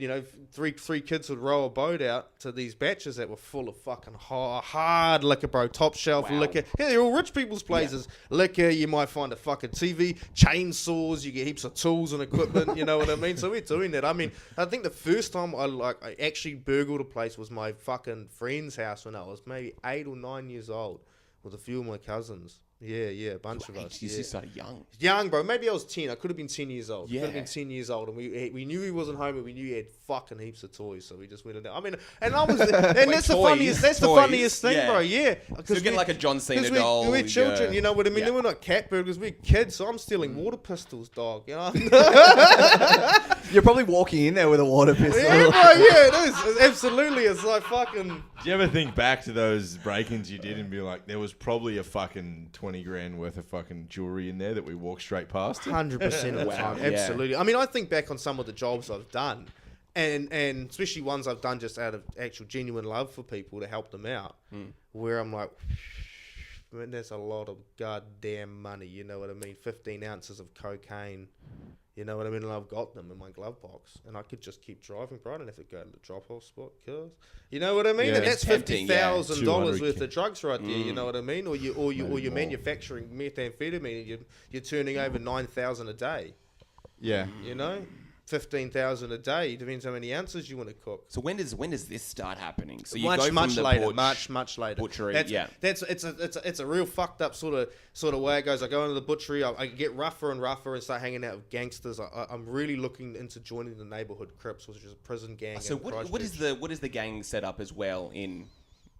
three kids would row a boat out to these batches that were full of fucking hard liquor, bro. Top shelf liquor. Yeah, they're all rich people's places. Yeah. Liquor, you might find a fucking TV, chainsaws, you get heaps of tools and equipment, you know what I mean? So we're doing that. I mean, I think the first time I actually burgled a place was my fucking friend's house when I was maybe 8 or 9 years old with a few of my cousins. Yeah, a bunch of us. You started young. Young, bro. Maybe I was 10. I could have been 10 years old. Yeah. Could have been 10 years old. And we knew he wasn't home, and we knew he had fucking heaps of toys. So we just went in there. I mean, and I was, and that's the funniest. That's the funniest thing, bro. Yeah. So you're getting like a John Cena doll. We're children, you know what I mean? We're not cat burglars. We're kids. So I'm stealing water pistols, dog. You know. You're probably walking in there with a water pistol. Yeah, bro. Yeah, it is. Absolutely. It's like fucking. Do you ever think back to those break-ins you did and be like, there was probably a fucking 20 grand worth of fucking jewelry in there that we walked straight past? 100% of the time. Absolutely. I mean, I think back on some of the jobs I've done, and especially ones I've done just out of actual genuine love for people to help them out, where I'm like, man, that's a lot of goddamn money. You know what I mean? 15 ounces of cocaine. You know what I mean? And I've got them in my glove box, and I could just keep driving, bro. I don't have to go to the drop-off spot, cause you know what I mean. Yeah, and that's $50,000 worth of drugs right there. You know what I mean? Or you're manufacturing methamphetamine, and you're turning over 9,000 a day. Yeah, you know. 15,000 a day. It depends how many ounces you want to cook. So when does this start happening? So you much go from much the later, much later. Butchery, It's a real fucked up sort of way it goes. I go into the butchery, I get rougher and rougher and start hanging out with gangsters. I'm really looking into joining the neighborhood Crips, which is a prison gang. So what is the gang set up as well in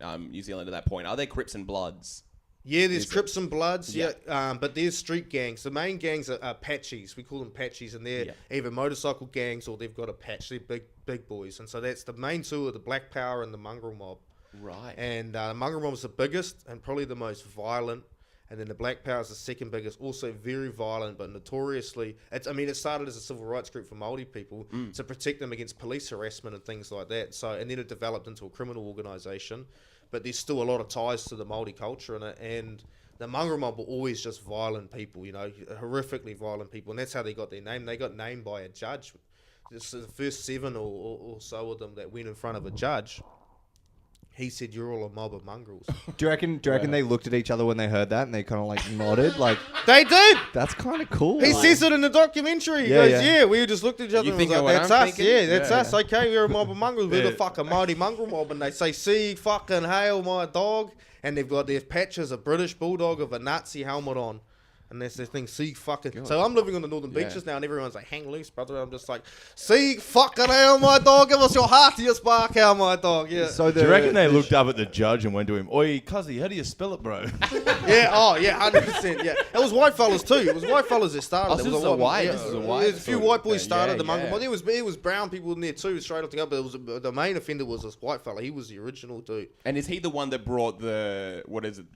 New Zealand at that point? Are there Crips and Bloods? Yeah, there's Crips and Bloods, but there's street gangs. The main gangs are patchies. We call them patchies, and they're either motorcycle gangs or they've got a patch. They're big boys. And so that's the main two are the Black Power and the Mongrel Mob. Right. And the Mongrel Mob is the biggest and probably the most violent. And then the Black Power is the second biggest, also very violent, but notoriously... it started as a civil rights group for Māori people to protect them against police harassment and things like that. So, and then it developed into a criminal organisation. But there's still a lot of ties to the Māori culture in it, and the Mongrel Mob were always just violent people, horrifically violent people, and that's how they got their name. They got named by a judge. This is the first 7 or so of them that went in front of a judge. He said, "You're all a mob of mongrels." Do you reckon they looked at each other when they heard that and they kind of like nodded? Like they did. That's kind of cool. He says it in the documentary. He goes, we just looked at each other and was like, "That's us. Yeah, that's us. Okay, we're a mob of mongrels. We're the fucking Māori mongrel mob." And they say, "See, fucking hail my dog," and they've got their patches, a British bulldog of a Nazi helmet on. And that's the thing, see fucking... God. So I'm living on the northern beaches now, and everyone's like, hang loose, brother. I'm just like, see fucking hell, my dog. Give us your heartiest bark, hell, my dog. Yeah. So do you reckon they looked up at the judge and went to him, "Oi, cuzzy, how do you spell it, bro?" 100%, yeah. It was white fellas too. It was white fellas that started. This is a white. There's a few white boys started the Mongrel Mob. There was brown people in there too, straight up together. But the main offender was this white fella. He was the original dude. And is he the one that brought the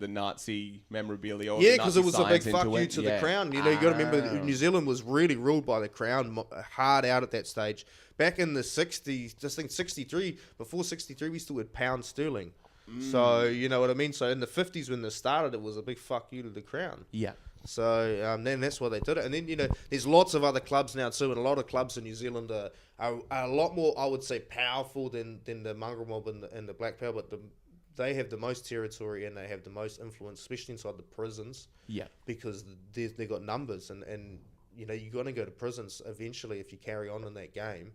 Nazi memorabilia? Yeah, because it was a big fuck you to the crown. You got to remember, New Zealand was really ruled by the crown hard out at that stage. Back in the 60s, just think 63, before 63, we still had pound sterling. So, you know what I mean? So in the 50s when this started, it was a big fuck you to the crown. Yeah. So then that's why they did it. And then, there's lots of other clubs now too, and a lot of clubs in New Zealand are a lot more, I would say, powerful than the Mongrel Mob and the Black Power, but they have the most territory and they have the most influence, especially inside the prisons. Yeah. Because they got numbers and you're going to go to prisons eventually if you carry on in that game.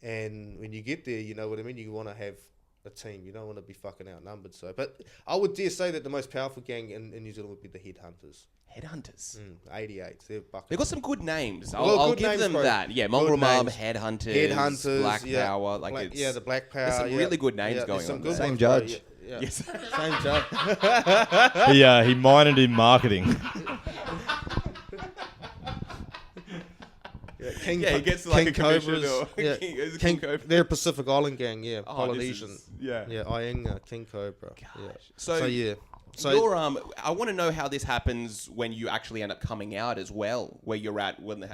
And when you get there, you know what I mean? You want to have a team. You don't want to be fucking outnumbered. So, but I would dare say that the most powerful gang in New Zealand would be the Headhunters. Headhunters. 88. They've got some good names. I'll give names, them bro. That. Yeah, Mongrel Mob, Headhunters, Black Power. The Black Power. There's some really good names going on. Same judge. Yeah. Yes. Same judge. He minored in marketing. He gets like King a commission. Cobras. King Cobra. They're a Pacific Island gang, Polynesian. Iinga, King Cobra. Gosh. Yeah. So you're, I want to know how this happens when you actually end up coming out as well, where you're at when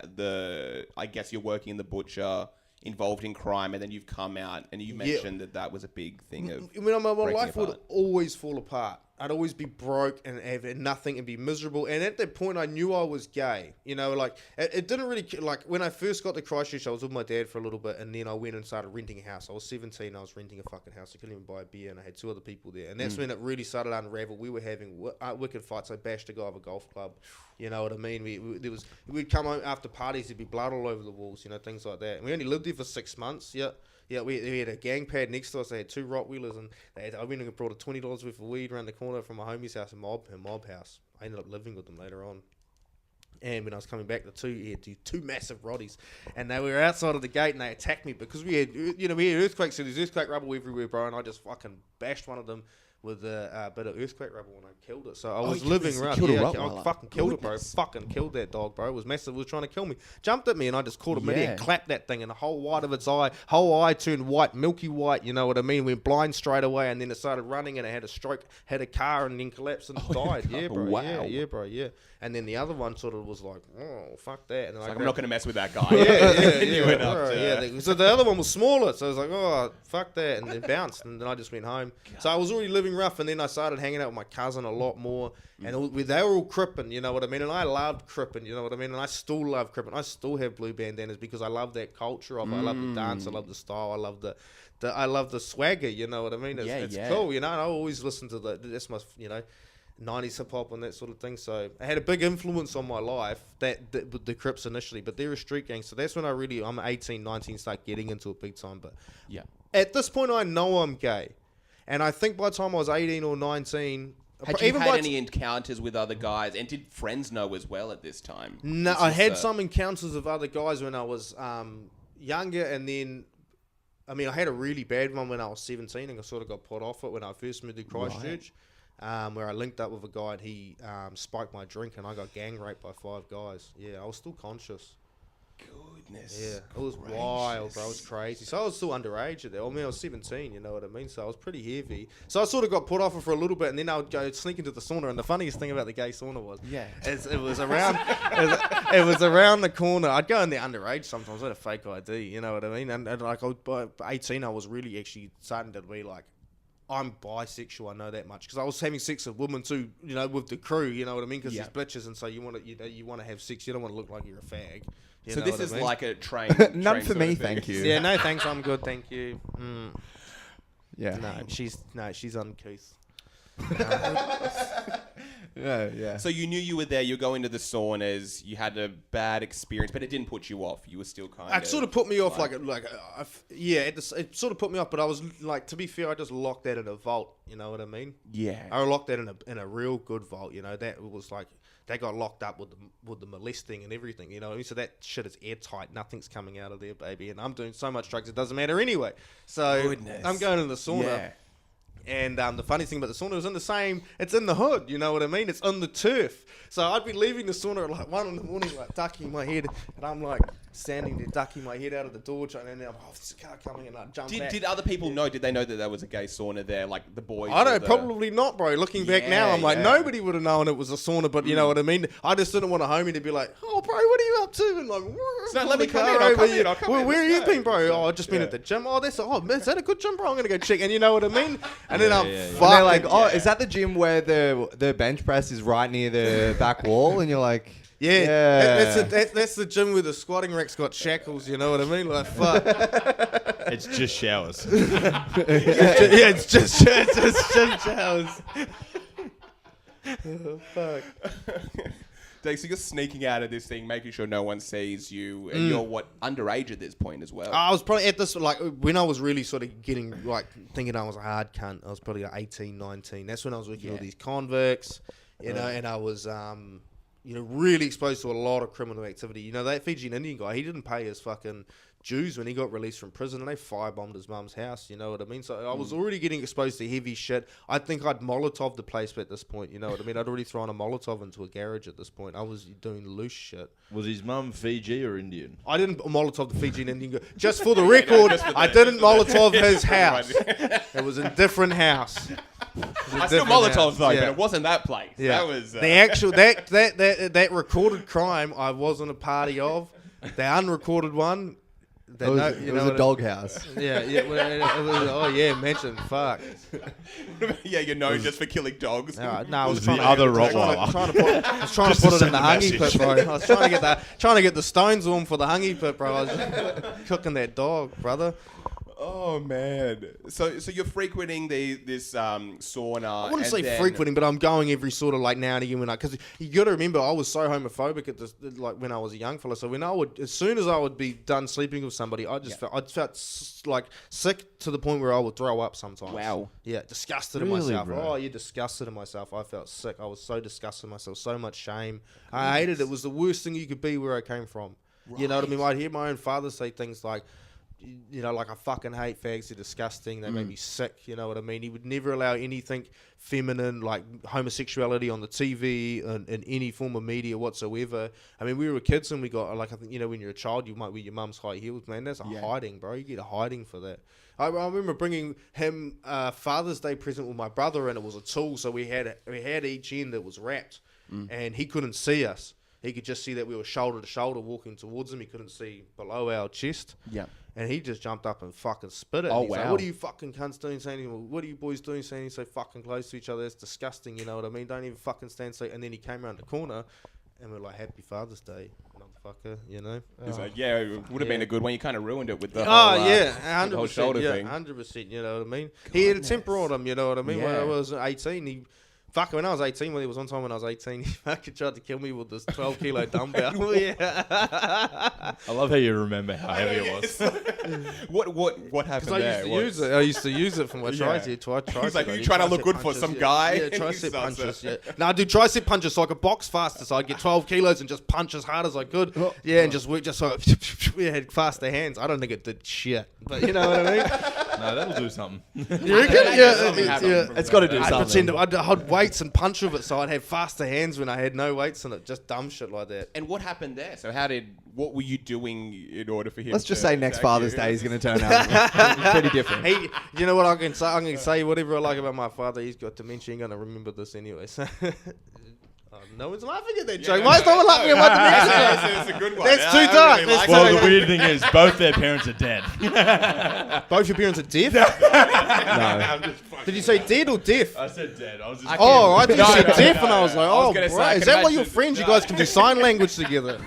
I guess you're working in the butcher, involved in crime, and then you've come out, and you mentioned that was a big thing of. My life would always fall apart. I'd always be broke and have nothing and be miserable. And at that point, I knew I was gay. It didn't really... Like, when I first got to Christchurch, I was with my dad for a little bit, and then I went and started renting a house. I was 17, I was renting a fucking house. I couldn't even buy a beer, and I had 2 other people there. And that's when it really started to unravel. We were having wicked fights. I bashed a guy of a golf club. You know what I mean? We'd come home after parties, there'd be blood all over the walls, things like that. And we only lived there for 6 months, Yeah, we had a gang pad next to us. They had 2 Rottweilers, and I went and brought a $20 worth of weed around the corner from my homie's house, a mob house. I ended up living with them later on. And when I was coming back, he had 2 massive Rotties, and they were outside of the gate, and they attacked me because we had earthquakes. So there's earthquake rubble everywhere, bro, and I just fucking bashed one of them with a bit of earthquake rubble and I killed it. So I was living around. I fucking killed it, bro. Fucking killed that dog, bro. It was massive. It was trying to kill me. Jumped at me and I just caught him in and clapped that thing, and the whole white of its whole eye turned white, milky white. You know what I mean? Went blind straight away, and then it started running, and it had a stroke, had a car, and then collapsed and died. Yeah, bro. Wow. Yeah, bro. Yeah. And then the other one sort of was like, oh, fuck that. And I'm not going to mess with that guy. So the other one was smaller, so I was like, oh, fuck that, and then bounced, and then I just went home. God. So I was already living rough, and then I started hanging out with my cousin a lot more, and they were all crippin', you know what I mean? And I loved crippin', you know what I mean? And I still love crippin'. I still have blue bandanas because I love that culture of it. I love the dance, I love the style, I love I love the swagger, you know what I mean? It's cool, you know. And I always listen to that's my, 90s hip hop and that sort of thing. So it had a big influence on my life, with the Crips initially, but they're a street gang. So that's when I'm 18, 19, start getting into it big time. But at this point, I know I'm gay. And I think by the time I was 18 or 19... Had you had any encounters with other guys? And did friends know as well at this time? No, I had some encounters with other guys when I was younger, and then... I mean, I had a really bad one when I was 17, and I sort of got put off it when I first moved to Christchurch. Where I linked up with a guy and he spiked my drink and I got gang raped by 5 guys. Yeah, I was still conscious. Goodness. Yeah, it was wild, bro. It was crazy. So I was still underage at that. I mean, I was 17, you know what I mean? So I was pretty heavy. So I sort of got put off it for a little bit, and then I would go sneak into the sauna. And the funniest thing about the gay sauna was, it was around, it was around the corner. I'd go in there underage sometimes. I had a fake ID, you know what I mean? And like by 18, I was really actually starting to be like, I'm bisexual, I know that much, because I was having sex with women too, you know, with the crew, you know what I mean? Because there's bitches, and so you want to have sex, you don't want to look like you're a fag. So this is like a train. None for me, thank you. Yeah, no thanks, I'm good, thank you. Yeah. No, she's uncouth. Yeah. So you knew you were there. You're going to the saunas. You had a bad experience, but it didn't put you off. You were still kind of. It sort of put me off, it sort of put me off. But I was like, to be fair, I just locked that in a vault. You know what I mean? Yeah. I locked that in a real good vault. You know, that was like they got locked up with the molesting and everything. You know what I mean? So that shit is airtight. Nothing's coming out of there, baby. And I'm doing so much drugs, it doesn't matter anyway. So I'm going to the sauna. Yeah. And the funny thing about the sauna is it's in the hood, you know what I mean? It's on the turf. So I'd be leaving the sauna at like 1 in the morning, like ducking my head, and I'm like standing there ducking my head out of the door, and then there's a car coming, and I jump back. Did other people know? Did they know that there was a gay sauna there, like the boys? I don't, probably not, bro. Looking back now, I'm like, nobody would have known it was a sauna, but you know what I mean? I just didn't want a homie to be like, oh, bro, what are you up to? And like, so let me come in. I'll come in. Where have you been, bro? Oh, I've just been at the gym. Oh, is that a good gym, bro? I'm going to go check. And you know what I mean? And then I'm they're like, is that the gym where the bench press is right near the back wall? And you're like, that's the gym where the squatting rack's got shackles. You know what I mean? Like, fuck. It's just showers. It's just showers. Oh, fuck. So you're sneaking out of this thing, making sure no one sees you, and you're underage at this point as well. I was probably at this, like, when I was really sort of getting, like, thinking I was a hard cunt, I was probably like 18, 19. That's when I was working with these convicts, you know, and I was, really exposed to a lot of criminal activity. You know, that Fijian Indian guy, he didn't pay his fucking dues when he got released from prison, and they firebombed his mum's house, you know what I mean? So I was already getting exposed to heavy shit. I think I'd Molotov the place at this point, you know what I mean? I'd already thrown a Molotov into a garage at this point. I was doing loose shit. Was his mum Fiji or Indian? I didn't Molotov the Fijian Indian guy. Just for the record, I didn't Molotov his house. It was a different house. I still Molotov though, but it wasn't that place. Yeah. That was the actual that recorded crime I wasn't a party of. The unrecorded one. It was a doghouse. Yeah. It was, mention, fuck. Yeah, you know, just for killing dogs. No, I was the other Rottweiler. I was trying to put it in the hungy pit, bro. I was trying to get the stones warm for the hungy pit, bro. I was cooking that dog, brother. Oh man! So you're frequenting this sauna. I wouldn't say frequenting, but I'm going every sort of like now and again because you got to remember I was so homophobic at this, like when I was a young fella. So when as soon as I would be done sleeping with somebody, I felt like sick to the point where I would throw up sometimes. Wow. Yeah, disgusted in Really, myself. bro? Oh, you're disgusted in myself. I felt sick. I was so disgusted in myself. So much shame. I hated it. It was the worst thing you could be where I came from. Right. You know what I mean? I'd hear my own father say things like, you know, like, I fucking hate fags, they're disgusting, they make me sick, you know what I mean? He would never allow anything feminine, like homosexuality on the TV and in any form of media whatsoever. I mean, we were kids and we got, like, I think, you know, when you're a child, you might wear your mum's high heels, man. That's a hiding, bro. You get a hiding for that. I remember bringing him Father's Day present with my brother, and it was a tool, so we had each end that was wrapped, and he couldn't see us. He could just see that we were shoulder to shoulder walking towards him. He couldn't see below our chest. Yeah. And he just jumped up and fucking spit it. Oh, he's wow. like, what are you fucking cunts doing standing? What are you boys doing standing so fucking close to each other? It's disgusting, you know what I mean? Don't even fucking stand so. And then he came around the corner and we're like, Happy Father's Day, motherfucker, you know? He's like, yeah, it would have been a good one. You kind of ruined it with the whole, whole, 100%, shoulder thing. 100%, you know what I mean? He had a temper on him, you know what I mean? When I was 18, he Fuck, when I was 18, there was one time when I was 18, he fucking tried to kill me with this 12 kilo dumbbell. Yeah. I love how you remember how heavy it was. What happened there? I used to use it for my tricep. He's like, you trying to look good for some guy? Yeah, tricep punches. Yeah. No, I do tricep punches so I could box faster. So I'd get 12 kilos and just punch as hard as I could. Yeah, and just work, just so we had faster hands. I don't think it did shit, but you know what I mean. No, that'll do something. You reckon? Yeah. It's got to do something. I'd hold weights and punch with it, so I'd have faster hands when I had no weights in it. Just dumb shit like that. And what happened there? So what were you doing in order for him? Let's just say next Father's Day is going to turn out pretty different. You know what I can say? I'm going to say whatever I like about my father. He's got dementia. Ain't going to remember this anyway. So. No one's laughing at that joke. Why is no one laughing at my dementia? That's a good one. That's too dark. Really like Well, the weird thing is, both their parents are dead. Both your parents are deaf? No. Did you say dead or deaf? I said dead. I was just. I thought you said deaf, and I was like, oh, bro, is that why you're friends? You guys can do sign language together.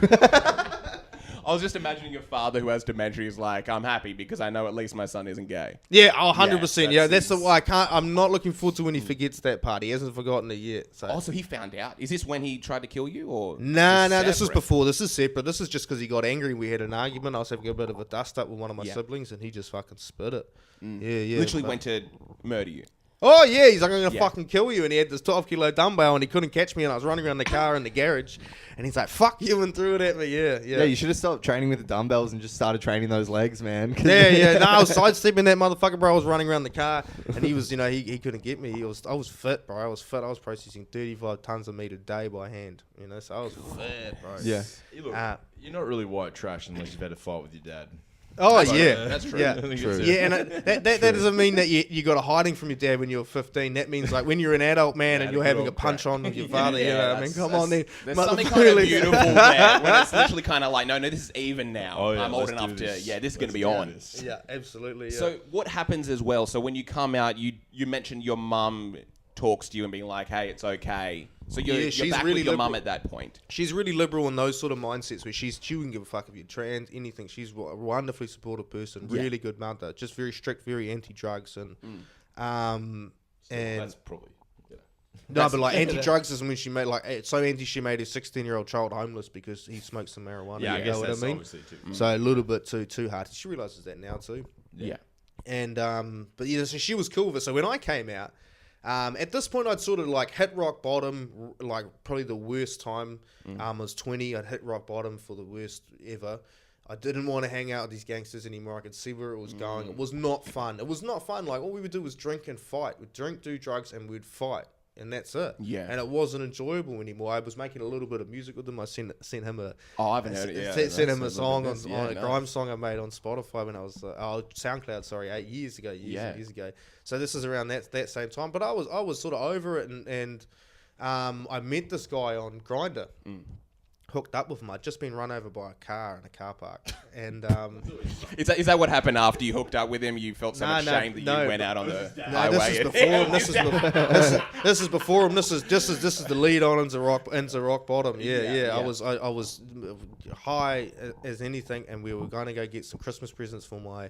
I was just imagining your father who has dementia is like, I'm happy because I know at least my son isn't gay. Yeah, 100%. Yeah, that's the why I'm not looking forward to when he forgets that part. He hasn't forgotten it yet. So. Oh, so he found out. Is this when he tried to kill you, or? No, this is before. This is separate. This is just because he got angry. We had an argument. I was having a bit of a dust up with one of my siblings, and he just fucking spit it. Yeah. Literally went to murder you. Oh, yeah, he's like, I'm going to fucking kill you. And he had this 12 kilo dumbbell and he couldn't catch me. And I was running around the car in the garage. And he's like, fuck you, and threw it at me. Yeah. Yeah, you should have stopped training with the dumbbells and just started training those legs, man. Yeah. No, I was sidestepping that motherfucker, bro. I was running around the car. And he was, he couldn't get me. I was fit, bro. I was fit. I was processing 35 tons of meat a day by hand. So I was fit, bro. Yeah. You're not really white trash unless you've had a fight with your dad. Oh, yeah. That's true. Yeah, true. Yeah, and that doesn't mean that you got a hiding from your dad when you were 15. That means, like, when you're an adult man and you're having a punch on with your father, I mean, come on then. There's something kind of beautiful there when it's literally kind of like, no, this is even now. Oh, yeah, I'm old enough to, this is going to be on. Yeah, absolutely. Yeah. So what happens as well? So when you come out, you mentioned your mum talks to you and being like, hey, it's okay. So you're back with your mum at that point. She's really liberal in those sort of mindsets where she wouldn't give a fuck if you're trans, anything. She's a wonderfully supportive person, really good mother, just very strict, very anti-drugs and That's probably. No, but like anti-drugs is when she made so anti she made his 16-year-old child homeless because he smoked some marijuana. Yeah, I guess what that's I mean? obviously too. So a little bit too hard. She realizes that now too. Yeah. And but yeah, so she was cool with it. So when I came out, at this point I'd sort of like hit rock bottom, like probably the worst time. I was 20. I'd hit rock bottom for the worst ever. I didn't want to hang out with these gangsters anymore. I could see where it was going. It was not fun. It was not fun. Like all we would do was drink and fight. We'd drink, do drugs, and we'd fight. And that's it. Yeah. And it wasn't enjoyable anymore. I was making a little bit of music with him. I sent him a... Oh, I haven't heard it. Yeah. Sent him a song on a grime song I made on Spotify when I was... SoundCloud, sorry, 8 years ago. Years ago. So this is around that same time. But I was sort of over it and I met this guy on Grindr. Hooked up with him. I'd just been run over by a car in a car park. And is that what happened after you hooked up with him? You felt so much shame that you went out on the highway. This is before him. This is the lead on into rock bottom. Yeah. I was high as anything, and we were going to go get some Christmas presents for my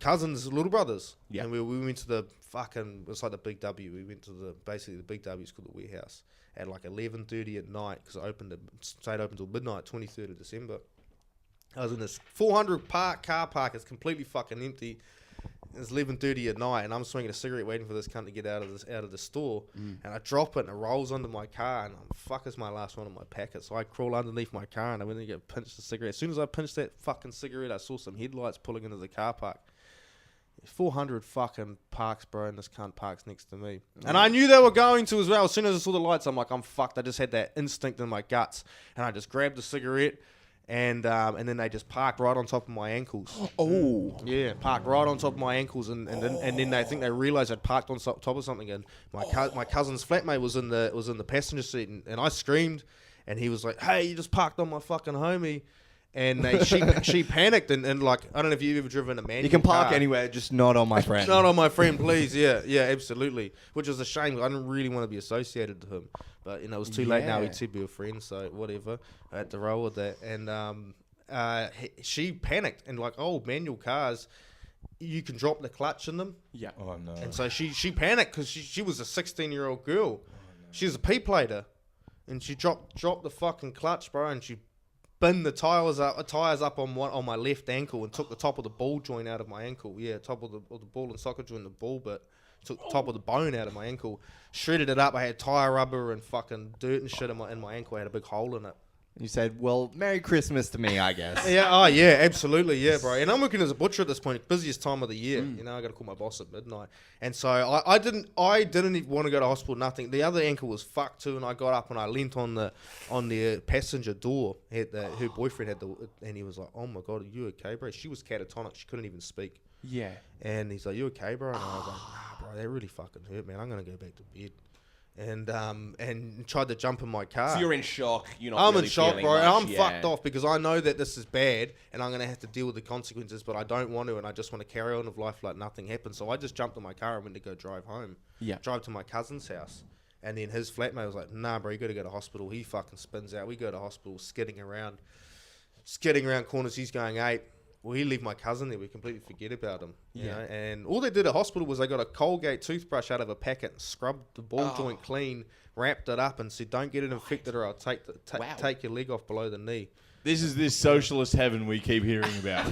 cousins' little brothers. Yeah. And we went to the fucking, it's like the Big W. We went to basically the Big W, it's called the Warehouse, at like 11:30 at night, because it stayed open till midnight, 23rd of December. I was in this 400 car park, it's completely fucking empty. It's 11:30 at night, and I'm swinging a cigarette waiting for this cunt to get out of the store, and I drop it, and it rolls onto my car, and it's my last one in my packet, so I crawl underneath my car, and I went and get pinched the cigarette. As soon as I pinched that fucking cigarette, I saw some headlights pulling into the car park. 400 fucking parks, bro, and this cunt parks next to me. And I knew they were going to as well. As soon as I saw the lights, I'm like, I'm fucked. I just had that instinct in my guts. And I just grabbed the cigarette, and then they just parked right on top of my ankles. Oh. Yeah, parked right on top of my ankles. And then they think they realised I'd parked on top of something. And my cousin's flatmate was in the passenger seat, and I screamed. And he was like, hey, you just parked on my fucking homie. And she panicked and like, I don't know if you've ever driven a manual You can park car. anywhere, just not on my friend. Not on my friend, please. Yeah, absolutely. Which is a shame. I didn't really want to be associated to him. But, it was too late now. He said we were friends, so whatever. I had to roll with that. And she panicked. And like, manual cars, you can drop the clutch in them. Yeah. Oh, no. And so she panicked because she was a 16-year-old girl. She's a P-plater. And she dropped the fucking clutch, bro, and she binned the tires up on my left ankle and took the top of the ball joint out of my ankle. Yeah, top of the ball and socket joint, the ball bit. Took the top of the bone out of my ankle. Shredded it up. I had tire rubber and fucking dirt and shit in my ankle. I had a big hole in it. You said, well, Merry Christmas to me, I guess. Yeah, oh yeah, absolutely, yeah, bro. And I'm working as a butcher at this point, busiest time of the year. You know, I got to call my boss at midnight, and so I didn't even want to go to hospital. Nothing. The other ankle was fucked too, and I got up and I leant on the passenger door. Her boyfriend had and he was like, "Oh my god, are you okay, bro?" She was catatonic. She couldn't even speak. Yeah. And he's like, "You okay, bro?" And I was like, "Nah, bro, that really fucking hurt, man. I'm gonna go back to bed." And tried to jump in my car. So you're in shock. I'm in shock, bro. And I'm yeah. fucked off because I know that this is bad and I'm going to have to deal with the consequences, but I don't want to, and I just want to carry on with life like nothing happened. So I just jumped in my car and went to go drive home. Yeah. Drive to my cousin's house. And then his flatmate was like, "Nah, bro, you got to go to hospital." He fucking spins out. We go to hospital, skidding around corners. He's going ape. Well, he leave my cousin there. We completely forget about him. You know? And all they did at hospital was they got a Colgate toothbrush out of a packet, and scrubbed the ball joint clean, wrapped it up, and said, "Don't get it infected, or I'll take your leg off below the knee." This is this socialist heaven we keep hearing about.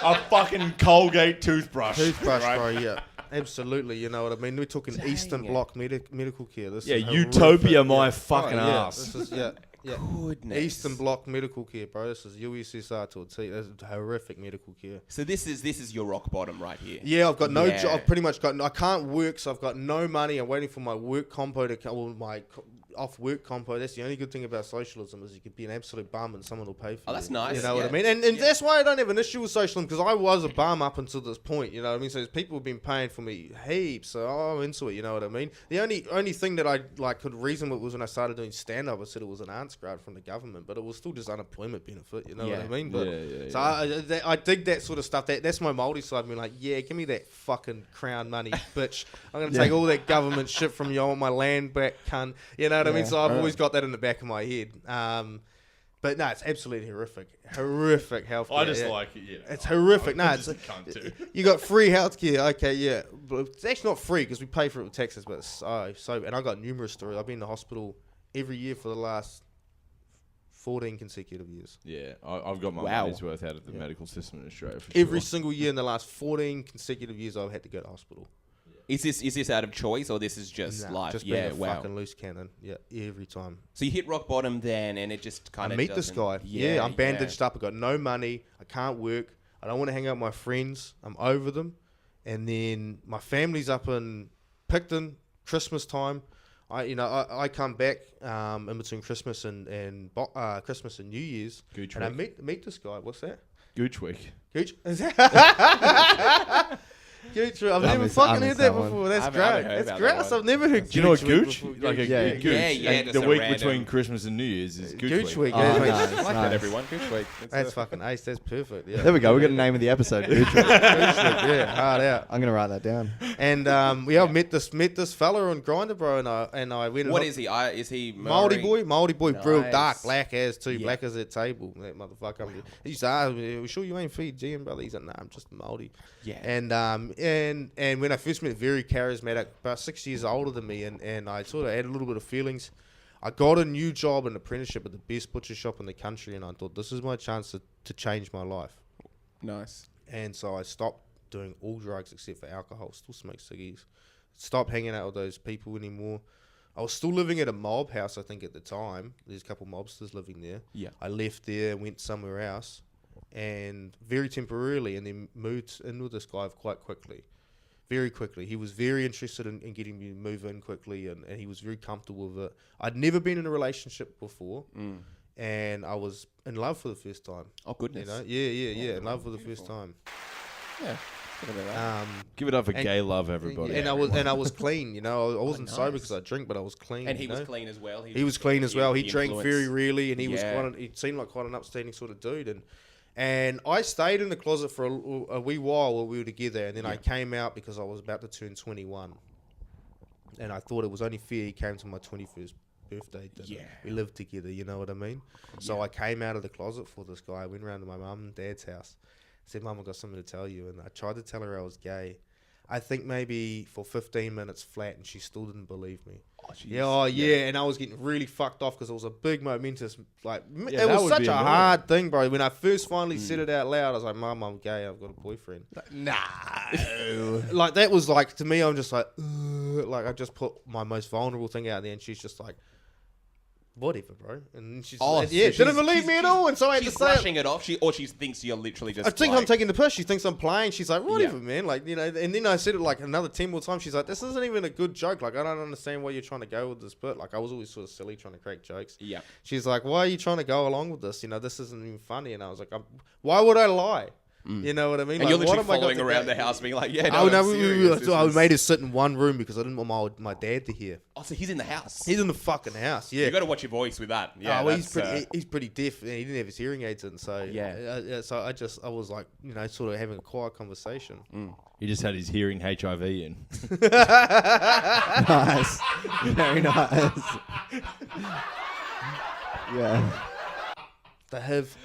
A fucking Colgate toothbrush. Right? Bro, yeah. Absolutely, you know what I mean? We're talking Eastern Bloc medical care. This is utopia, horrific. my fucking yeah, ass. This is, yeah. Goodness. Eastern Bloc medical care, bro. This is USSR to a T. This is horrific medical care. So this is your rock bottom right here. Yeah, I've got no job. I've pretty much got. I can't work, so I've got no money. I'm waiting for my work compo to come. Well, my off work compo. That's the only good thing about socialism is you could be an absolute bum and someone will pay for you. Oh, that's nice. You know what I mean? And that's why I don't have an issue with socialism, because I was a bum up until this point. You know what I mean? So people have been paying for me heaps, so I'm into it. You know what I mean? The only thing that I could reason with was when I started doing stand up. I said it was an arts grant from the government, but it was still just unemployment benefit. You know what I mean? But so I dig that sort of stuff. That's my Māori side. Being like, yeah, give me that fucking crown money, bitch. I'm gonna take all that government shit from you. I want my land back, cunt. You know what I mean? So I've always got that in the back of my head. But no, it's absolutely horrific. Horrific healthcare. I just like it, yeah. It's horrific. No, it's you got free healthcare. Okay, yeah. But it's actually not free because we pay for it with taxes, but it's so and I got numerous stories. I've been to hospital every year for the last 14 consecutive years. Yeah, I've got my money's worth out of the medical system in Australia for every single year in the last 14 consecutive years I've had to go to hospital. Is this out of choice or this is just life? Just being a fucking loose cannon. Yeah, every time. So you hit rock bottom then, and it just kind of. I meet this guy. Yeah, I'm bandaged up. I got no money. I can't work. I don't want to hang out with my friends. I'm over them. And then my family's up in Picton, Christmas time. I come back in between Christmas and Christmas and New Year's. Gooch and week. I meet this guy. What's that? Gooch week. Gooch. Is that? Gooch, I've never fucking heard that before. That's great. That's great. I've never heard Gooch. Do you know what Gooch? Before. Like a Gooch. Yeah. The week between Christmas and New Year's is Gooch week. Oh, nice, like that, everyone. Gooch week. That's fucking ace. That's perfect. Yeah. There we go. We got a name of the episode. Gooch week. Yeah, hard out. I'm gonna write that down. And I met this fella on Grindr, bro, and I went. What is he? Is he Maori boy? Maori boy, nice. real dark, black as too, black as that table. That motherfucker. He used to ask me, "We sure you ain't Fijian, brother?" He's like, "Nah, I'm just Maori." Yeah. And when I first met, very charismatic, about 6 years older than me, and I sort of had a little bit of feelings. I got a new job, an apprenticeship at the best butcher shop in the country, and I thought this is my chance to change my life. Nice. And so I stopped doing all drugs except for alcohol. Still smoke ciggies. Stopped hanging out with those people anymore. I was still living at a mob house, I think, at the time. There's a couple mobsters living there. Yeah. I left there and went somewhere else, and very temporarily, and then moved in with this guy quite quickly. Very quickly. He was very interested in getting me to move in quickly, and he was very comfortable with it. I'd never been in a relationship before, and I was in love for the first time. Oh, goodness. You know? Yeah. In love for the first time. Yeah. Give it up for gay love, everybody. And I was clean, you know. I wasn't sober because I drink, but I was clean. And he was clean as well. He was clean as well. He drank influence. very rarely, and he seemed like quite an upstanding sort of dude. And I stayed in the closet for a wee while while we were together, and then I came out because I was about to turn 21, and I thought it was only fair he came to my 21st birthday dinner. Yeah. We lived together, you know what I mean? So I came out of the closet for this guy. I went around to my mum and dad's house. I said, "Mum, I've got something to tell you," and I tried to tell her I was gay. I think maybe for 15 minutes flat, and she still didn't believe me. And I was getting really fucked off because it was a big momentous, like, Yeah, it that was would such be a annoying. hard thing, bro. When I first finally said it out loud, I was like, Mum, I'm gay, I've got a boyfriend. Nah. Like, that was like, to me, I'm just like, like, I just put my most vulnerable thing out there, and she's just like, whatever, bro. And she's didn't believe me at all, and so I had to She's say brushing it off. She thinks you're literally just. I think like, I'm taking the piss. She thinks I'm playing. She's like, whatever, man. Like, you know, and then I said it like another 10 more times. She's like, this isn't even a good joke. Like, I don't understand why you're trying to go with this bit. Like, I was always sort of silly trying to crack jokes. Yeah. She's like, why are you trying to go along with this? You know, this isn't even funny. And I was like, why would I lie? You know what I mean? And like, you're literally what have I got following to around go- the house being like, yeah, Oh, no, no, I'm serious. I made her sit in one room because I didn't want my dad to hear. Oh, so he's in the house. He's in the fucking house, yeah. You got to watch your voice with that. Yeah, oh, well, that's, he's pretty deaf, and he didn't have his hearing aids in, so so I was like, you know, sort of having a quiet conversation. He just had his hearing HIV in. Nice. Very nice. Yeah. They have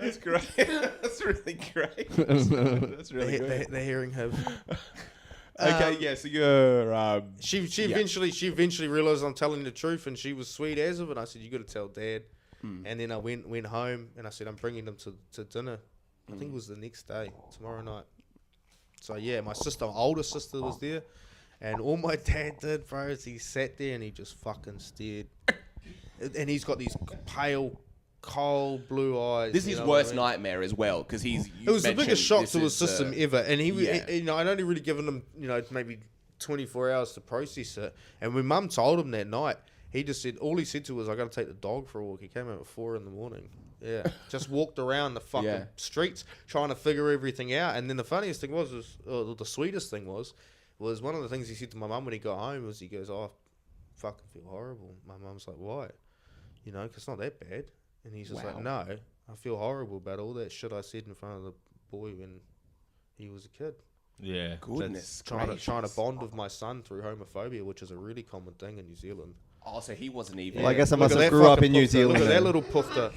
That's great. That's really great. That's really good. the hearing have. Okay, yeah. So you're. She eventually realized I'm telling the truth, and she was sweet as of it. I said, you got to tell Dad. And then I went home, and I said, I'm bringing them to dinner. I think it was the next day, tomorrow night. So yeah, my older sister was there, and all my dad did, bro, is he sat there and he just fucking stared, and he's got these pale, cold blue eyes. This is you his know what I worst mean? nightmare as well because he's. It was the biggest shock to his system ever, and he, yeah. you know, I'd only really given him, you know, maybe 24 hours to process it. And when Mum told him that night, he just said, all he said to her was, "I got to take the dog for a walk." He came out at 4 a.m. Yeah, just walked around the fucking streets trying to figure everything out. And then the funniest thing was the sweetest thing was one of the things he said to my mum when he got home was, he goes, "Oh, I fucking feel horrible." My mum's like, "Why?" You know, 'cause it's not that bad. And he's just like, "No, I feel horrible about all that shit I said in front of the boy when he was a kid." Yeah. Goodness. Trying to bond with my son through homophobia, which is a really common thing in New Zealand. Oh, so he wasn't even. Well, I guess I Look must at have that grew up fucking in New puffer. Zealand. Look at that then. little puffer.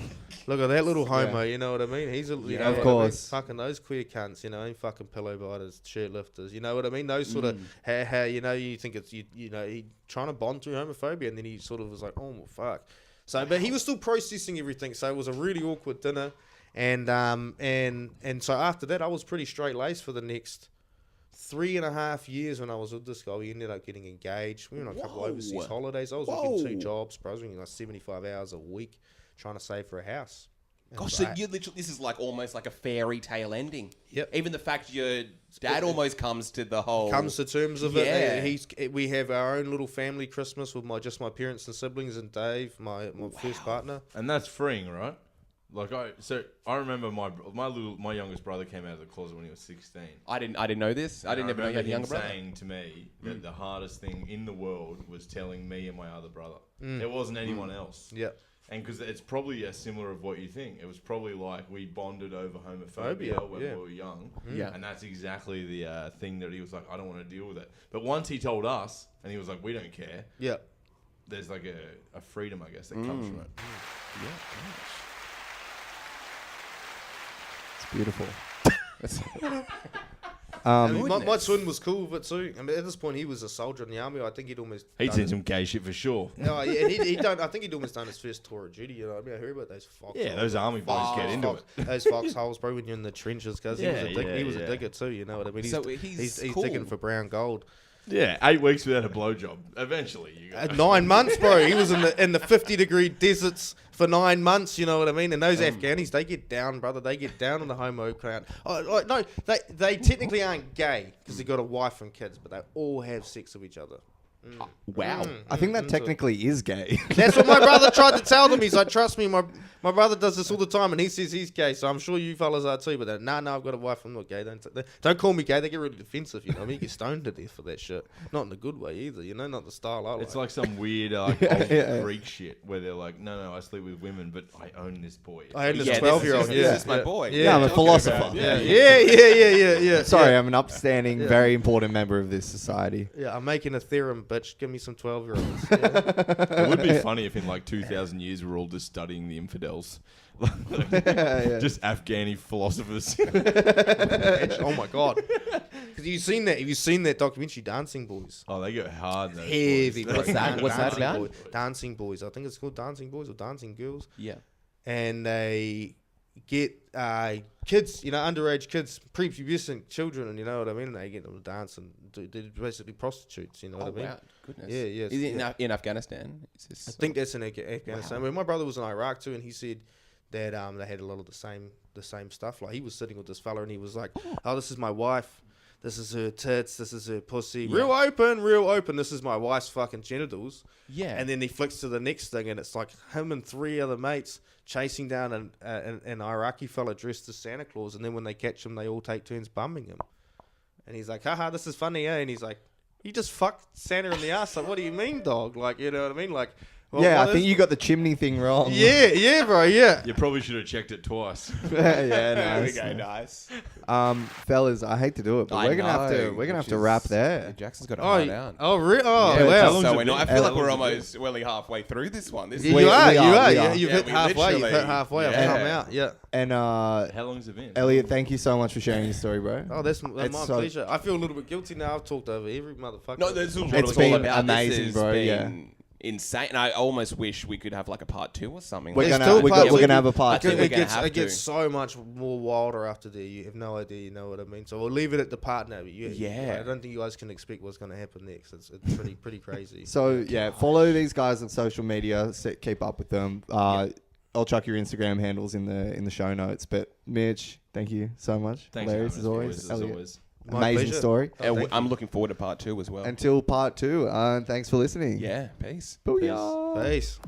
Look at that little homo. You know what I mean? He's a you know of what course. I mean? Fucking those queer cunts. You know, ain't fucking pillow biters, shirt lifters. You know what I mean? Those sort of how you know you think it's you know he trying to bond through homophobia, and then he sort of was like, oh well, fuck. So, but he was still processing everything. So it was a really awkward dinner, and so after that, I was pretty straight laced for the next 3.5 years when I was with this guy. We ended up getting engaged. We went on a couple of overseas holidays. I was working 2 jobs, bro. I was working like 75 hours a week trying to save for a house. And Gosh, so you literally, this is like almost like a fairy tale ending. Yep. Even the fact your dad almost comes to the whole. comes to terms of Yeah. it. We have our own little family Christmas with my parents and siblings and Dave, my first partner. And that's freeing, right? Like I remember my youngest brother came out of the closet when he was 16. I didn't know this. I didn't even know you had a younger brother. Saying to me that the hardest thing in the world was telling me and my other brother. There wasn't anyone else. Yeah. And because it's probably similar of what you think. It was probably like we bonded over homophobia when we were young. Yeah. And that's exactly the thing that he was like, I don't want to deal with it. But once he told us, and he was like, we don't care. Yeah. There's like a freedom, I guess, that comes from it. Yeah. It's beautiful. My son was cool with it too. I mean, at this point, he was a soldier in the army. I think he'd almost. He'd seen some gay shit for sure. Oh, yeah, and he'd done. I think he'd almost done his first tour of duty. You know, I mean, I heard about those fox. Yeah, those army boys get into it. Those foxholes, bro, when you're in the trenches, because he was a digger too. You know what I mean? So he's he's cool. digging for brown gold. Yeah, 8 weeks without a blowjob. Eventually, you go. 9 months, bro. He was in the 50-degree deserts for 9 months. You know what I mean? And those Afghanis, they get down, brother. They get down on the homo crowd. Oh, no, they technically aren't gay because they got a wife and kids, but they all have sex with each other. Wow. I think that technically is gay. That's what my brother tried to tell them. He's like, trust me, my brother does this all the time, and he says he's gay, so I'm sure you fellas are too. But no, I've got a wife. I'm not gay. Don't call me gay. They get really defensive. You know, I mean, you get stoned to death for that shit. Not in a good way either. You know, not the style I like. It's like some weird old Greek shit where they're like, no, I sleep with women, but I own this boy. I own this 12-year-old. This is my boy. Yeah, I'm a philosopher. Yeah. Sorry, I'm an upstanding, very important member of this society. Yeah, I'm making a theorem, bitch. Give me some 12-year-olds. It would be funny if in like 2,000 years we're all just studying the infidels. Just Afghani philosophers. Oh my god. Because have you seen that documentary, Dancing Boys? Oh, they go hard. Those Heavy. boys. What's that? What's that about? Dancing Boys. I think it's called Dancing Boys or Dancing Girls. Yeah. And they get kids, underage kids, prepubescent children, and you know what I mean. They get them to dance, and they're basically prostitutes. You know what I mean? Wow. Goodness. Yeah, yeah. Is it in Afghanistan? I think that's in Afghanistan. Wow. My brother was in Iraq too, and he said that they had a lot of the same stuff. Like he was sitting with this fella, and he was like, "Oh, this is my wife. This is her tits. This is her pussy. Yeah. Real open. This is my wife's fucking genitals." Yeah. And then he flicks to the next thing, and it's like him and 3 other mates chasing down an Iraqi fella dressed as Santa Claus, and then when they catch him, they all take turns bumming him. And he's like, "Haha, this is funny, eh?" And he's like, "You just fucked Santa in the ass. Like, what do you mean, dog? Like, you know what I mean? Like." Well, I think you got the chimney thing wrong. Yeah, bro, yeah. You probably should have checked it twice. Yeah, nice. There we go, nice. Fellas, I hate to do it, but we're gonna have to wrap there. Jackson's got to hide out. Oh, really? Yeah, Oh, how wow. long's So it we're not, I been? feel How like we're long's it almost halfway through this one. This You We are. are. Yeah, you've Yeah, hit we halfway. You've hit literally- halfway. I've Yeah. come out. Yeah. And How long's it been? Elliot, thank you so much for sharing your story, bro. Oh, that's my It's so- pleasure. I feel a little bit guilty now. I've talked over every motherfucker. No, this is what It's it's all been about. amazing, This bro, has yeah. been insane. And I almost wish we could have like a part 2 or something. We're There's gonna still we're parts gonna we have a I part think two. we're It gonna gets have it gets to. so much more wilder after there. You have no idea. You know what I mean? So we'll leave it at the partner. Yeah. I don't think you guys can expect what's going to happen next. It's pretty crazy. So yeah, follow these guys on social media. Keep up with them. I'll chuck your Instagram handles in the show notes. But Mitch, thank you so much. Thanks, Hilarious for as having us, always. boys, Elliot, always. My amazing pleasure. story. Oh, thank I'm looking forward to part 2 as well. Until part 2. Thanks for listening. Yeah, peace. Booyah. Peace.